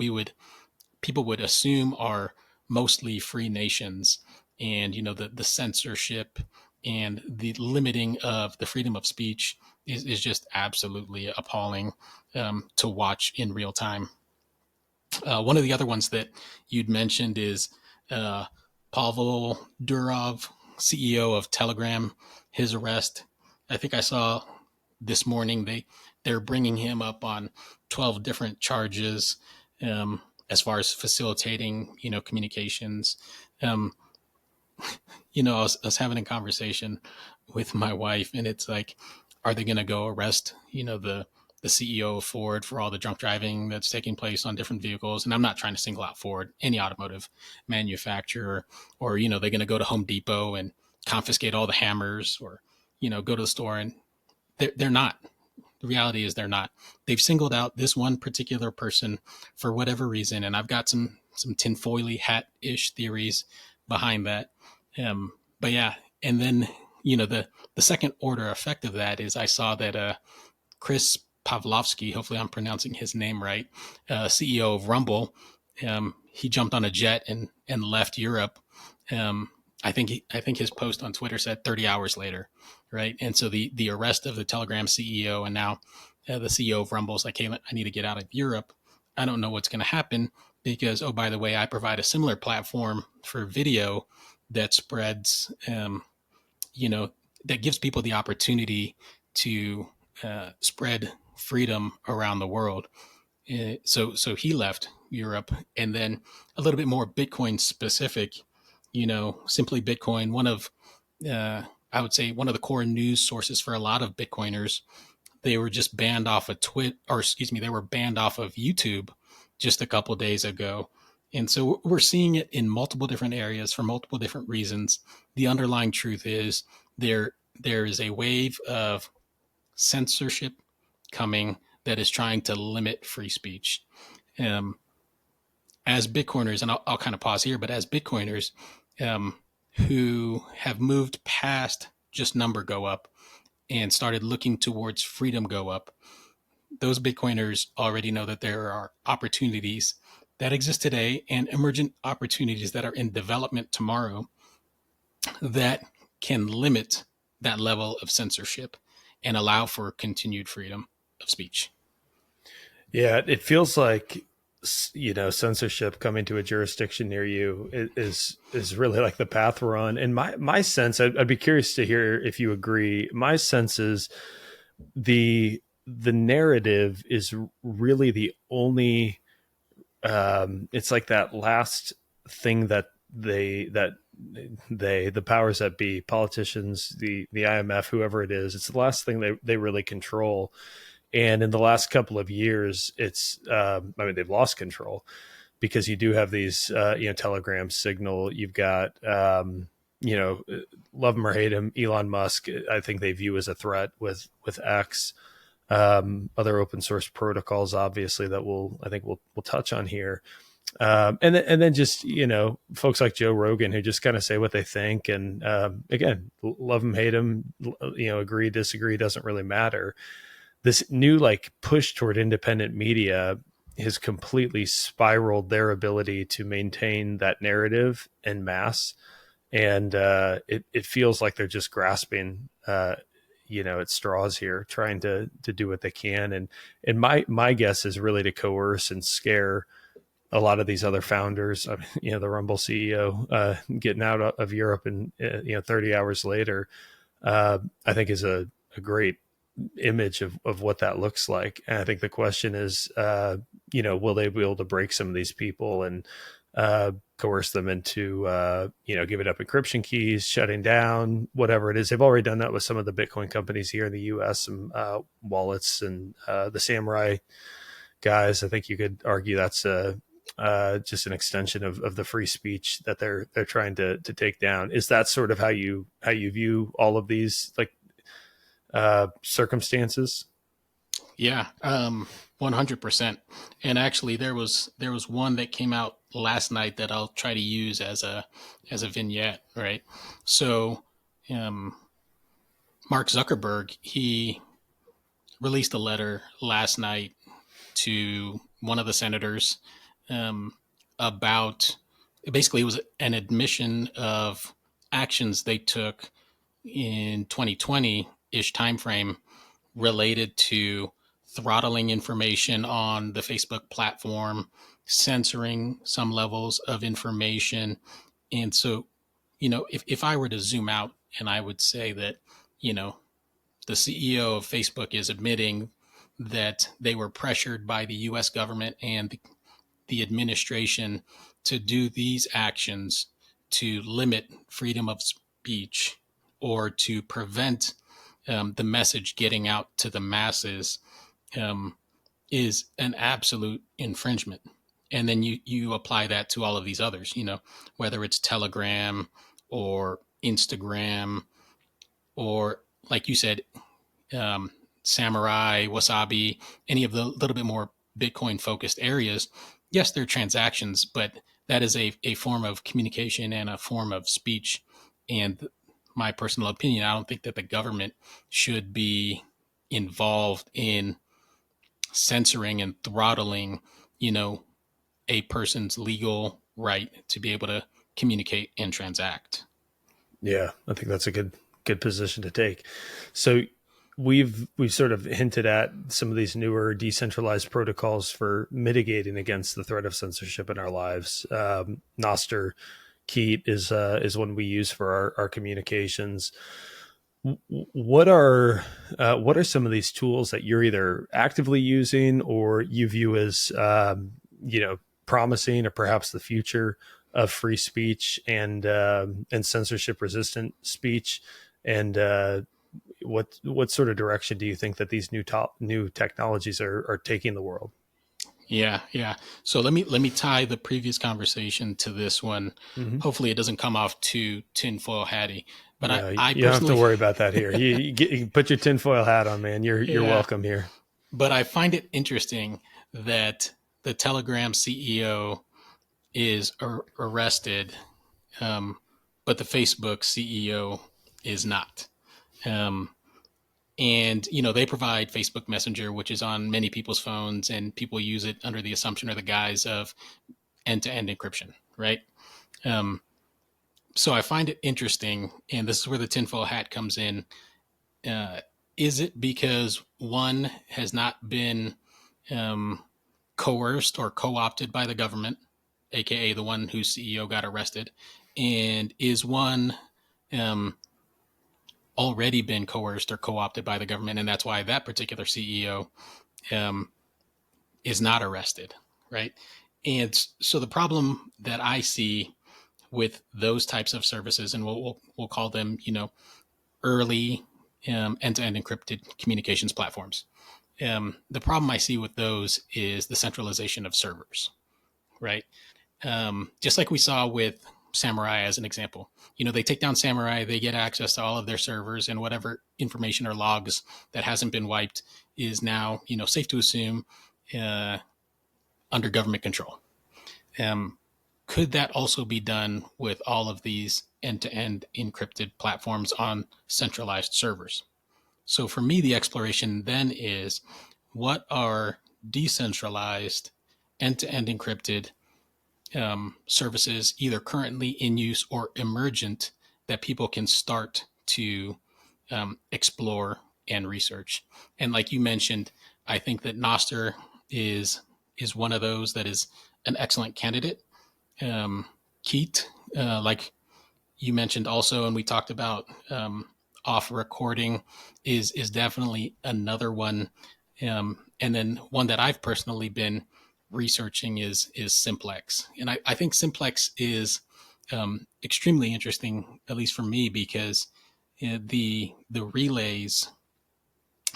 people would assume are mostly free nations. And the censorship and the limiting of the freedom of speech is just absolutely appalling, to watch in real time. One of the other ones that you'd mentioned is uh, Pavel Durov, CEO of Telegram, his arrest. I think I saw this morning they're bringing him up on 12 different charges, as far as facilitating communications. Um, I was having a conversation with my wife, and it's like, are they going to go arrest, the CEO of Ford for all the drunk driving that's taking place on different vehicles? And I'm not trying to single out Ford, any automotive manufacturer, or they're going to go to Home Depot and confiscate all the hammers, or go to the store, and they're not. The reality is they're not. They've singled out this one particular person for whatever reason, and I've got some tinfoily hat ish theories behind that. But yeah, and then the second order effect of that is I saw that Chris Pavlovsky, hopefully I'm pronouncing his name right, CEO of Rumble, he jumped on a jet and left Europe. I think his post on Twitter said 30 hours later, right? And so the arrest of the Telegram CEO and now the CEO of Rumble is like, hey, I need to get out of Europe. I don't know what's going to happen because, oh, by the way, I provide a similar platform for video that spreads, that gives people the opportunity to spread freedom around the world. So he left Europe, and then a little bit more Bitcoin specific. Simply Bitcoin, one of I would say one of the core news sources for a lot of Bitcoiners. They were just banned off of they were banned off of YouTube just a couple of days ago. And so we're seeing it in multiple different areas for multiple different reasons. The underlying truth is there is a wave of censorship coming that is trying to limit free speech. Um, as Bitcoiners, and I'll kind of pause here, but as Bitcoiners who have moved past just number go up and started looking towards freedom go up, those Bitcoiners already know that there are opportunities that exist today and emergent opportunities that are in development tomorrow that can limit that level of censorship and allow for continued freedom of speech. Yeah, it feels like censorship coming to a jurisdiction near you is really like the path we're on. And my sense, I'd be curious to hear if you agree. My sense is the narrative is really the only. It's like that last thing that the powers that be, politicians, the IMF, whoever it is, it's the last thing they really control. And in the last couple of years, it's they've lost control because you do have these Telegram, Signal. You've got love him or hate him, Elon Musk. I think they view as a threat with X. Other open source protocols, obviously, that we'll touch on here. And then just folks like Joe Rogan who just kind of say what they think, and again, love him, hate him, agree, disagree, doesn't really matter. This new push toward independent media has completely spiraled their ability to maintain that narrative en masse, and it feels like they're just grasping at straws here, trying to do what they can, and my guess is really to coerce and scare a lot of these other founders. I mean, the Rumble CEO getting out of Europe and 30 hours later, I think is a great image of what that looks like. And I think the question is, will they be able to break some of these people and coerce them into, giving up encryption keys, shutting down, whatever it is. They've already done that with some of the Bitcoin companies here in the US, some wallets and the Samurai guys. I think you could argue that's just an extension of the free speech that they're trying to take down. Is that sort of how you view all of these circumstances? Yeah, 100%. And actually, there was one that came out last night that I'll try to use as a vignette, right? So, Mark Zuckerberg, he released a letter last night to one of the senators about, basically it was an admission of actions they took in 2020-ish timeframe related to throttling information on the Facebook platform, censoring some levels of information. And so, if I were to zoom out, and I would say that, the CEO of Facebook is admitting that they were pressured by the US government and the administration to do these actions to limit freedom of speech or to prevent the message getting out to the masses um, is an absolute infringement. And then you apply that to all of these others, whether it's Telegram or Instagram or, like you said, um, Samurai, Wasabi, any of the little bit more Bitcoin focused areas. Yes, they're transactions, but that is a form of communication and a form of speech. And my personal opinion, I don't think that the government should be involved in censoring and throttling, you know, a person's legal right to be able to communicate and transact. Yeah, I think that's a good position to take. So we've sort of hinted at some of these newer decentralized protocols for mitigating against the threat of censorship in our lives. Nostr Keat is one we use for our communications. What are some of these tools that you're either actively using or you view as promising, or perhaps the future of free speech and censorship resistant speech? And what sort of direction do you think that these new technologies are taking the world? Yeah, yeah. So let me tie the previous conversation to this one. Mm-hmm. Hopefully, it doesn't come off too tinfoil hatty. But I, No, I you don't have to personally, worry about that here. You put your tinfoil hat on, man. You're yeah. welcome here. But I find it interesting that the Telegram CEO is arrested, but the Facebook CEO is not. Um, and they provide Facebook Messenger, which is on many people's phones, and people use it under the assumption or the guise of end-to-end encryption, right? Um, so I find it interesting, and this is where the tinfoil hat comes in. Uh, is it because one has not been um, coerced or co-opted by the government, aka the one whose CEO got arrested, and is one um, already been coerced or co-opted by the government, and that's why that particular CEO um, is not arrested, right? And so the problem that I see with those types of services, and we'll call them, early end-to-end encrypted communications platforms. The problem I see with those is the centralization of servers, right? Just like we saw with Samurai as an example. They take down Samurai, they get access to all of their servers, and whatever information or logs that hasn't been wiped is now, safe to assume uh, under government control. Um, could that also be done with all of these end-to-end encrypted platforms on centralized servers? So for me, the exploration then is, what are decentralized end-to-end encrypted services, either currently in use or emergent, that people can start to explore and research? And like you mentioned, I think that Nostr is one of those that is an excellent candidate. Keat, like you mentioned also, and we talked about off recording, is definitely another one. And then one that I've personally been researching is Simplex, and I think Simplex is extremely interesting, at least for me, because the relays.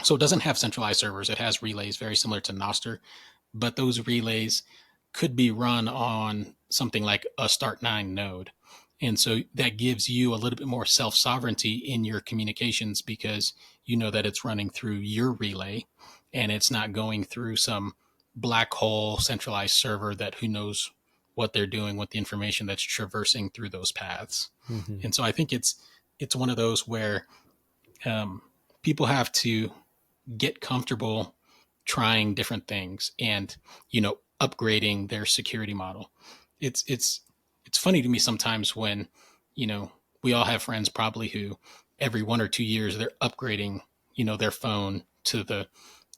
So it doesn't have centralized servers; it has relays, very similar to Nostr, but those relays could be run on something like a Start9 node. And so that gives you a little bit more self sovereignty in your communications, because you know that it's running through your relay and it's not going through some black hole centralized server that who knows what they're doing with the information that's traversing through those paths. Mm-hmm. And so I think it's one of those where people have to get comfortable trying different things and upgrading their security model. It's funny to me sometimes when we all have friends probably who every 1 or 2 years they're upgrading their phone to the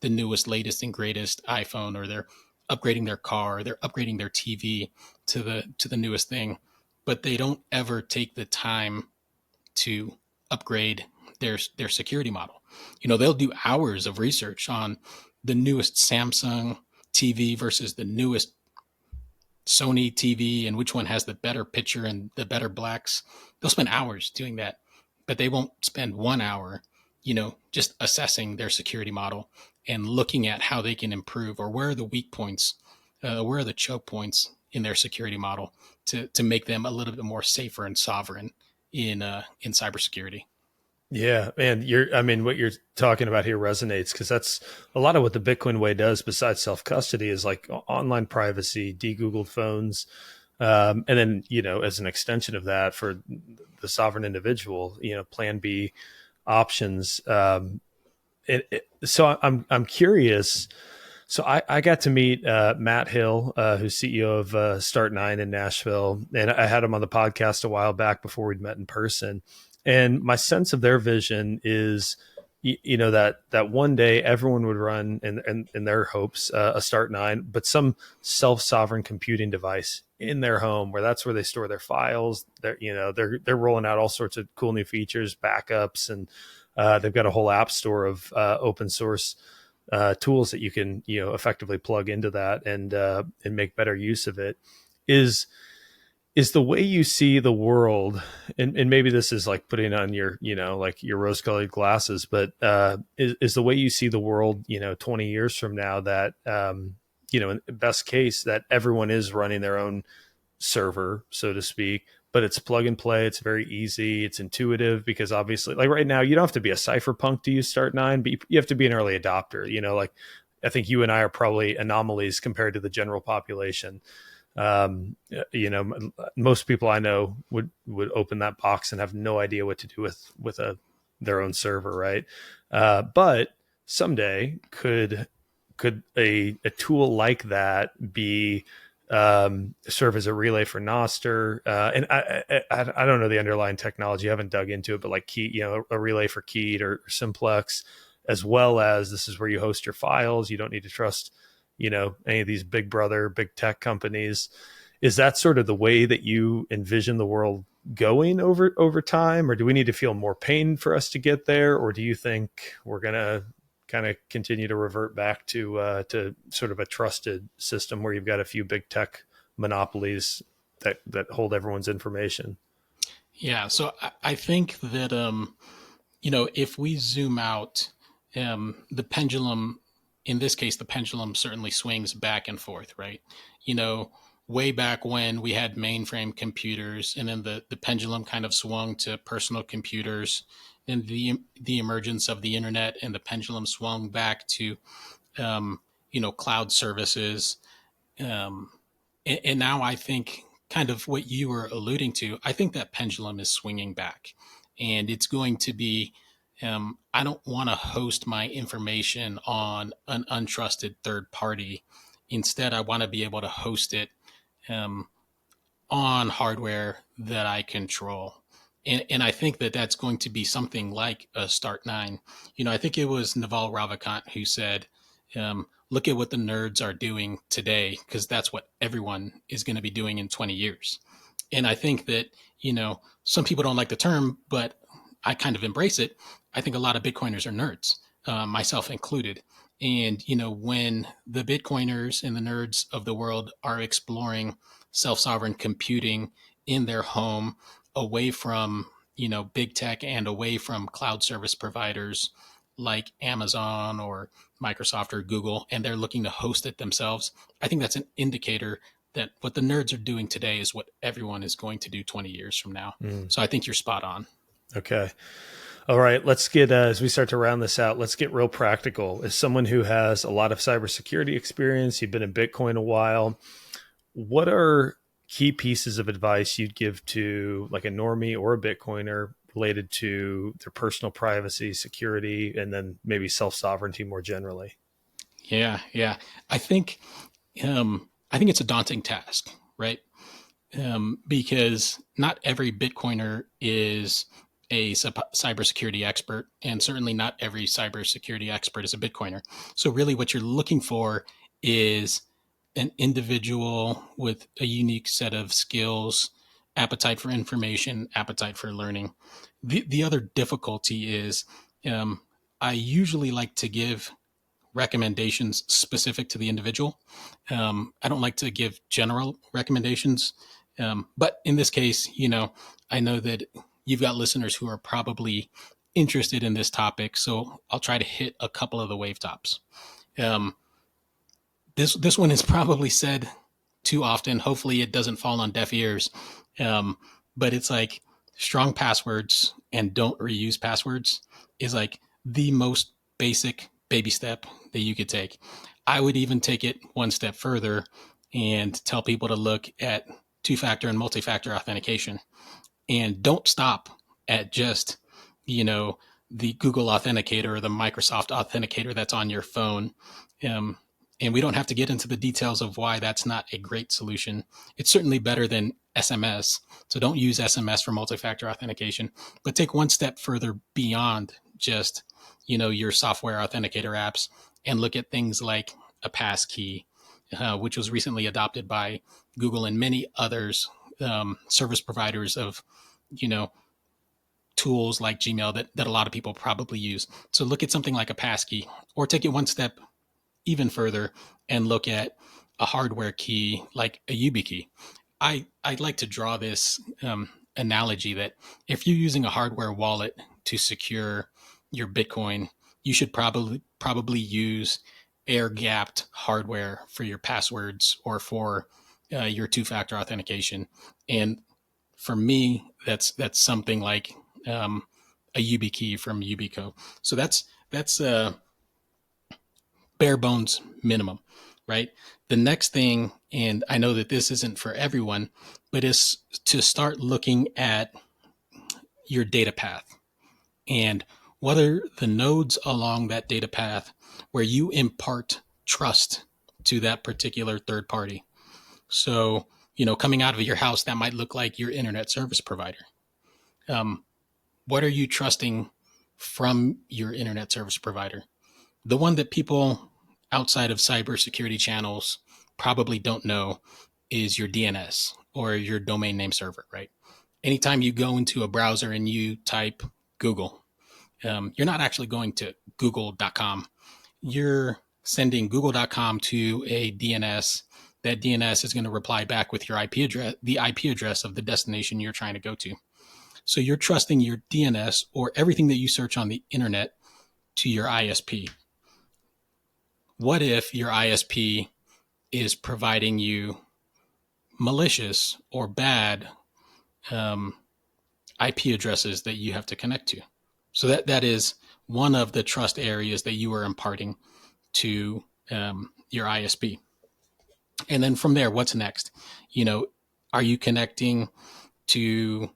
newest, latest and greatest iPhone, or they're upgrading their car, or they're upgrading their TV to the newest thing, but they don't ever take the time to upgrade their security model. They'll do hours of research on the newest Samsung TV versus the newest Sony TV and which one has the better picture and the better blacks. They'll spend hours doing that, but they won't spend 1 hour, just assessing their security model and looking at how they can improve, or where are the weak points, where are the choke points in their security model to make them a little bit more safer and sovereign in cybersecurity. Yeah, and I mean, what you're talking about here resonates because that's a lot of what the Bitcoin way does. Besides self custody, is like online privacy, de-Googled phones, and then as an extension of that for the sovereign individual, Plan B options. So I'm curious. So I got to meet Matt Hill, who's CEO of Start9 in Nashville, and I had him on the podcast a while back before we'd met in person. And my sense of their vision is, that one day everyone would run in their hopes a Start9, but some self-sovereign computing device in their home where that's where they store their files. They're rolling out all sorts of cool new features, backups, and they've got a whole app store of open source tools that you can effectively plug into that and make better use of it. Is the way you see the world, and maybe this is like putting on your like your rose colored glasses, but is the way you see the world 20 years from now that in best case that everyone is running their own server, so to speak, but it's plug and play. It's very easy. It's intuitive because obviously, like right now, you don't have to be a cypherpunk to use Start9, but you have to be an early adopter. Like I think you and I are probably anomalies compared to the general population. Most people I know would open that box and have no idea what to do with their own server, right? But someday could a tool like that be serve as a relay for Noster? And I don't know the underlying technology. I haven't dug into it, but like a relay for Keyed or Simplex, as well as this is where you host your files. You don't need to trust, any of these big brother, big tech companies. Is that sort of the way that you envision the world going over time, or do we need to feel more pain for us to get there, or do you think we're gonna kind of continue to revert back to sort of a trusted system where you've got a few big tech monopolies that hold everyone's information? Yeah, so I think that if we zoom out, the pendulum, in this case, the pendulum certainly swings back and forth, right? Way back when we had mainframe computers, and then the pendulum kind of swung to personal computers, and the emergence of the internet, and the pendulum swung back to cloud services. Um, and now I think kind of what you were alluding to, I think that pendulum is swinging back, and it's going to be, I don't want to host my information on an untrusted third party. Instead, I want to be able to host it um, on hardware that I control. And I think that that's going to be something like a Start9. I think it was Naval Ravikant who said, look at what the nerds are doing today, because that's what everyone is going to be doing in 20 years. And I think that, some people don't like the term, but I kind of embrace it. I think a lot of Bitcoiners are nerds, myself included. And, when the Bitcoiners and the nerds of the world are exploring self-sovereign computing in their home, away from, big tech, and away from cloud service providers like Amazon or Microsoft or Google, and they're looking to host it themselves, I think that's an indicator that what the nerds are doing today is what everyone is going to do 20 years from now. Mm. So I think you're spot on. Okay. All right. Let's get, as we start to round this out, let's get real practical. As someone who has a lot of cybersecurity experience, you've been in Bitcoin a while, what are key pieces of advice you'd give to like a normie or a Bitcoiner related to their personal privacy, security, and then maybe self-sovereignty more generally? Yeah. I think, I think it's a daunting task, right? Because not every Bitcoiner is a cybersecurity expert, and certainly not every cybersecurity expert is a Bitcoiner. So really what you're looking for is an individual with a unique set of skills, appetite for information, appetite for learning. The other difficulty is, I usually like to give recommendations specific to the individual. I don't like to give general recommendations. But in this case, I know that you've got listeners who are probably interested in this topic. So I'll try to hit a couple of the wave tops. Um, this one is probably said too often. Hopefully it doesn't fall on deaf ears. Um, but it's like strong passwords and don't reuse passwords is like the most basic baby step that you could take. I would even take it one step further and tell people to look at two-factor and multi-factor authentication, and don't stop at just, the Google Authenticator or the Microsoft Authenticator that's on your phone. Um, and we don't have to get into the details of why that's not a great solution. It's certainly better than SMS. So don't use SMS for multi-factor authentication, but take one step further beyond just, your software authenticator apps and look at things like a passkey, which was recently adopted by Google and many others, service providers of, tools like Gmail that a lot of people probably use. So look at something like a passkey, or take it one step even further and look at a hardware key like a YubiKey. I'd like to draw this analogy that if you're using a hardware wallet to secure your Bitcoin, you should probably use air-gapped hardware for your passwords or for your two-factor authentication. And for me, that's something like a YubiKey from Yubico. So that's bare bones minimum, right? The next thing, and I know that this isn't for everyone, but is to start looking at your data path and whether the nodes along that data path where you impart trust to that particular third party. So, coming out of your house, that might look like your internet service provider. What are you trusting from your internet service provider? The one that people outside of cybersecurity channels probably don't know is your DNS or your domain name server, right? Anytime you go into a browser and you type Google, you're not actually going to google.com. You're sending google.com to a DNS. That DNS is going to reply back with your IP address, the IP address of the destination you're trying to go to. So you're trusting your DNS or everything that you search on the internet to your ISP. What if your ISP is providing you malicious or bad IP addresses that you have to connect to? So that is one of the trust areas that you are imparting to your ISP. And then from there, what's next? Are you connecting to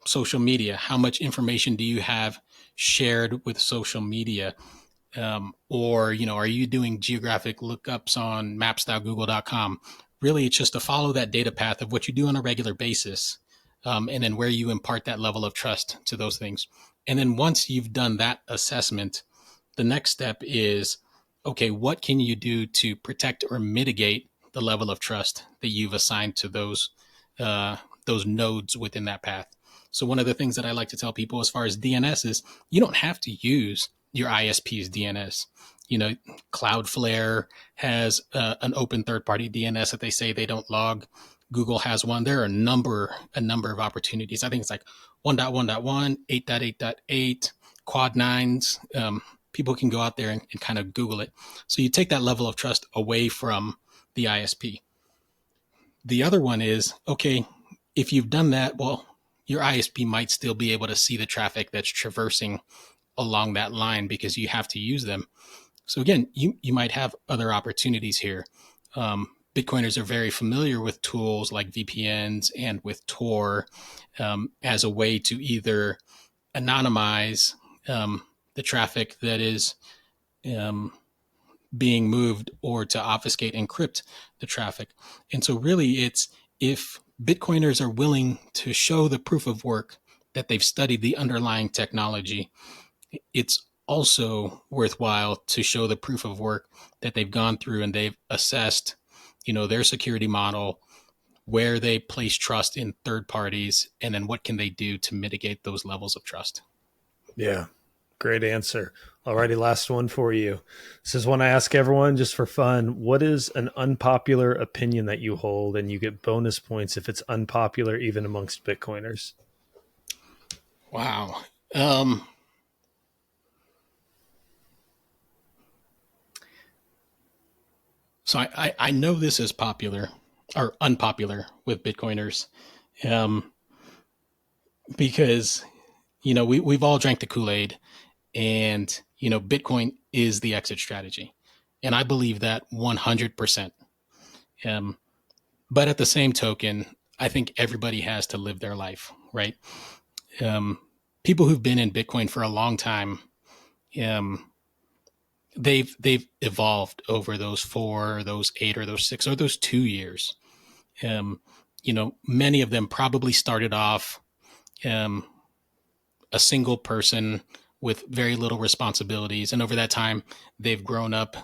social media? How much information do you have shared with social media? Or, are you doing geographic lookups on maps.google.com? Really, it's just to follow that data path of what you do on a regular basis, and then where you impart that level of trust to those things. And then once you've done that assessment, the next step is, okay, what can you do to protect or mitigate the level of trust that you've assigned to those nodes within that path? So one of the things that I like to tell people as far as DNS is, you don't have to use your ISP's DNS. Cloudflare has an open third-party DNS that they say they don't log. Google has one. There are a number of opportunities. I think it's like 1.1.1, 8.8.8, quad nines. People can go out there and kind of Google it. So you take that level of trust away from the ISP. The other one is, okay, if you've done that, well, your ISP might still be able to see the traffic that's traversing along that line because you have to use them. So again, you might have other opportunities here. Bitcoiners are very familiar with tools like VPNs and with Tor as a way to either anonymize the traffic that is being moved or to obfuscate, encrypt the traffic. And so really it's, if Bitcoiners are willing to show the proof of work that they've studied the underlying technology, it's also worthwhile to show the proof of work that they've gone through and they've assessed, their security model, where they place trust in third parties, and then what can they do to mitigate those levels of trust. Yeah. Great answer. Alrighty, last one for you. This is one I ask everyone just for fun. What is an unpopular opinion that you hold? And you get bonus points if it's unpopular, even amongst Bitcoiners. Wow. Um, so I know this is popular or unpopular with Bitcoiners, um, because we've all drank the Kool-Aid, and Bitcoin is the exit strategy, and I believe that 100%. Um, but at the same token, I think everybody has to live their life, right? Um, People who've been in Bitcoin for a long time, um, they've evolved over those 4, those 8, or those 6, or those 2 years. Um, Many of them probably started off um, a single person with very little responsibilities, and over that time, they've grown up.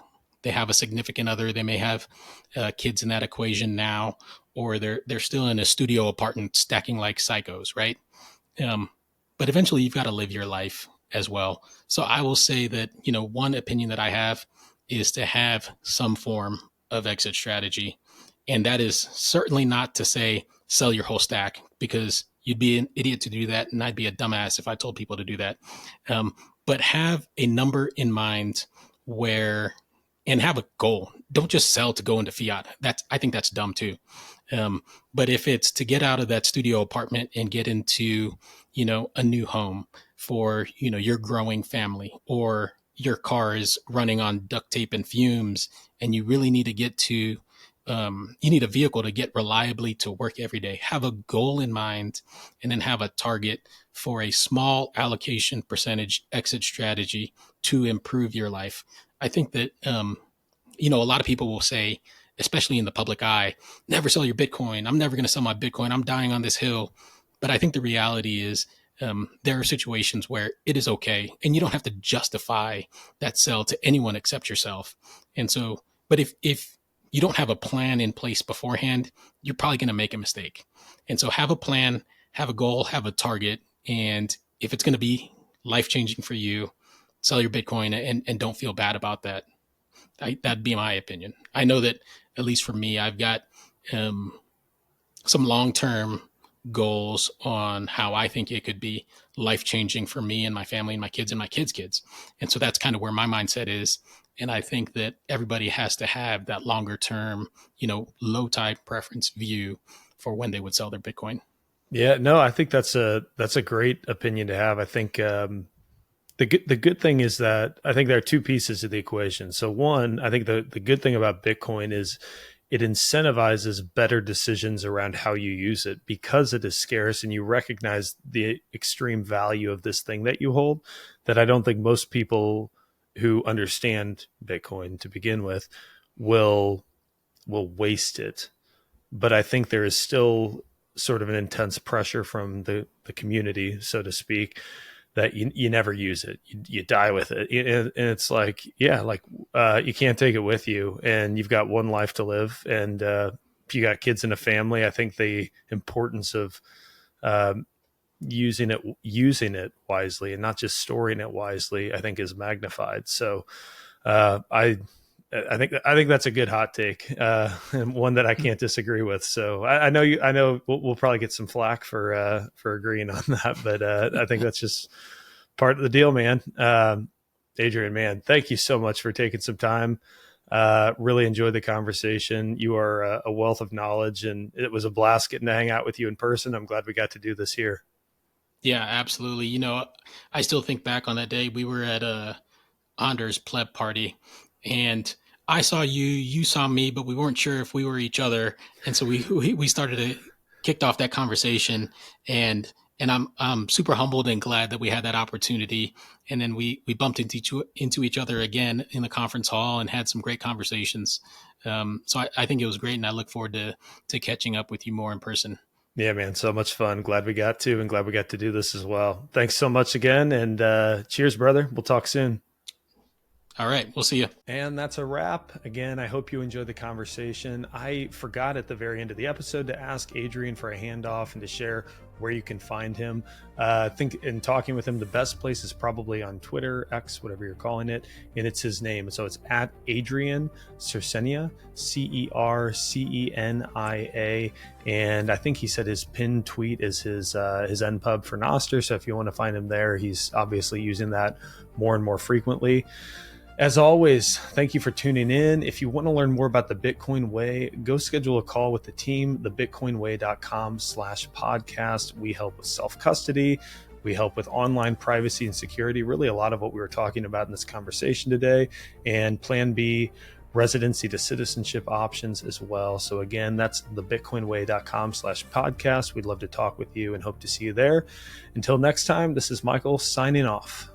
They have a significant other. They may have kids in that equation now, or they're still in a studio apartment stacking like psychos, right? Um, but eventually, you've got to live your life as well. So I will say that one opinion that I have is to have some form of exit strategy, and that is certainly not to say sell your whole stack, because you'd be an idiot to do that, and I'd be a dumbass if I told people to do that. Um, but have a number in mind where, and have a goal. Don't just sell to go into fiat. I think that's dumb too. But if it's to get out of that studio apartment and get into, a new home for, your growing family, or your car is running on duct tape and fumes, and you really need to get to, you need a vehicle to get reliably to work every day. Have a goal in mind, and then have a target for a small allocation percentage exit strategy to improve your life. I think that, a lot of people will say, especially in the public eye, never sell your Bitcoin. I'm never going to sell my Bitcoin. I'm dying on this hill. But I think the reality is, there are situations where it is okay, and you don't have to justify that sell to anyone except yourself. And so, but if you don't have a plan in place beforehand, you're probably going to make a mistake. And so, have a plan, have a goal, have a target, and if it's going to be life changing for you, sell your Bitcoin, and don't feel bad about that. That'd be my opinion. I know that, at least for me, I've got um, some long term goals on how I think it could be life changing for me and my family and my kids and my kids' kids. And so that's kind of where my mindset is. And I think that everybody has to have that longer term, low tide preference view for when they would sell their Bitcoin. Yeah, no, I think that's a great opinion to have. I think the good thing is that I think there are two pieces of the equation. So one, I think the good thing about Bitcoin is it incentivizes better decisions around how you use it, because it is scarce and you recognize the extreme value of this thing that you hold, that I don't think most people who understand Bitcoin to begin with will waste it. But I think there is still sort of an intense pressure from the community, so to speak, that you never use it. You die with it. And it's like, yeah, like you can't take it with you, and you've got one life to live. And if you got kids and a family, I think the importance of um, using it wisely and not just storing it wisely, I think is magnified. So I think that's a good hot take, and one that I can't disagree with. So I know you. I know we'll probably get some flack for agreeing on that, but I think that's just part of the deal, man. Adrian, man, thank you so much for taking some time. Really enjoyed the conversation. You are a wealth of knowledge, and it was a blast getting to hang out with you in person. I'm glad we got to do this here. Yeah, absolutely. I still think back on that day. We were at a Anders pleb party, and I saw you, you saw me, but we weren't sure if we were each other. And so we started to kicked off that conversation, and I'm super humbled and glad that we had that opportunity. And then we bumped into each other again in the conference hall and had some great conversations. So I think it was great, and I look forward to catching up with you more in person. Yeah, man, so much fun. Glad we got to, and glad we got to do this as well. Thanks so much again, and cheers, brother. We'll talk soon. All right, we'll see you. And that's a wrap. Again, I hope you enjoyed the conversation. I forgot at the very end of the episode to ask Adrian for a handoff and to share where you can find him. I think in talking with him, the best place is probably on Twitter, X, whatever you're calling it, and it's his name. So it's at Adrian Cercenia, Cercenia, and I think he said his pinned tweet is his NPub for Noster. So if you want to find him there, he's obviously using that more and more frequently. As always, thank you for tuning in. If you want to learn more about the Bitcoin Way, go schedule a call with the team, thebitcoinway.com/podcast. We help with self-custody. We help with online privacy and security, really a lot of what we were talking about in this conversation today, and Plan B, residency to citizenship options as well. So again, that's thebitcoinway.com/podcast. We'd love to talk with you and hope to see you there. Until next time, this is Michael signing off.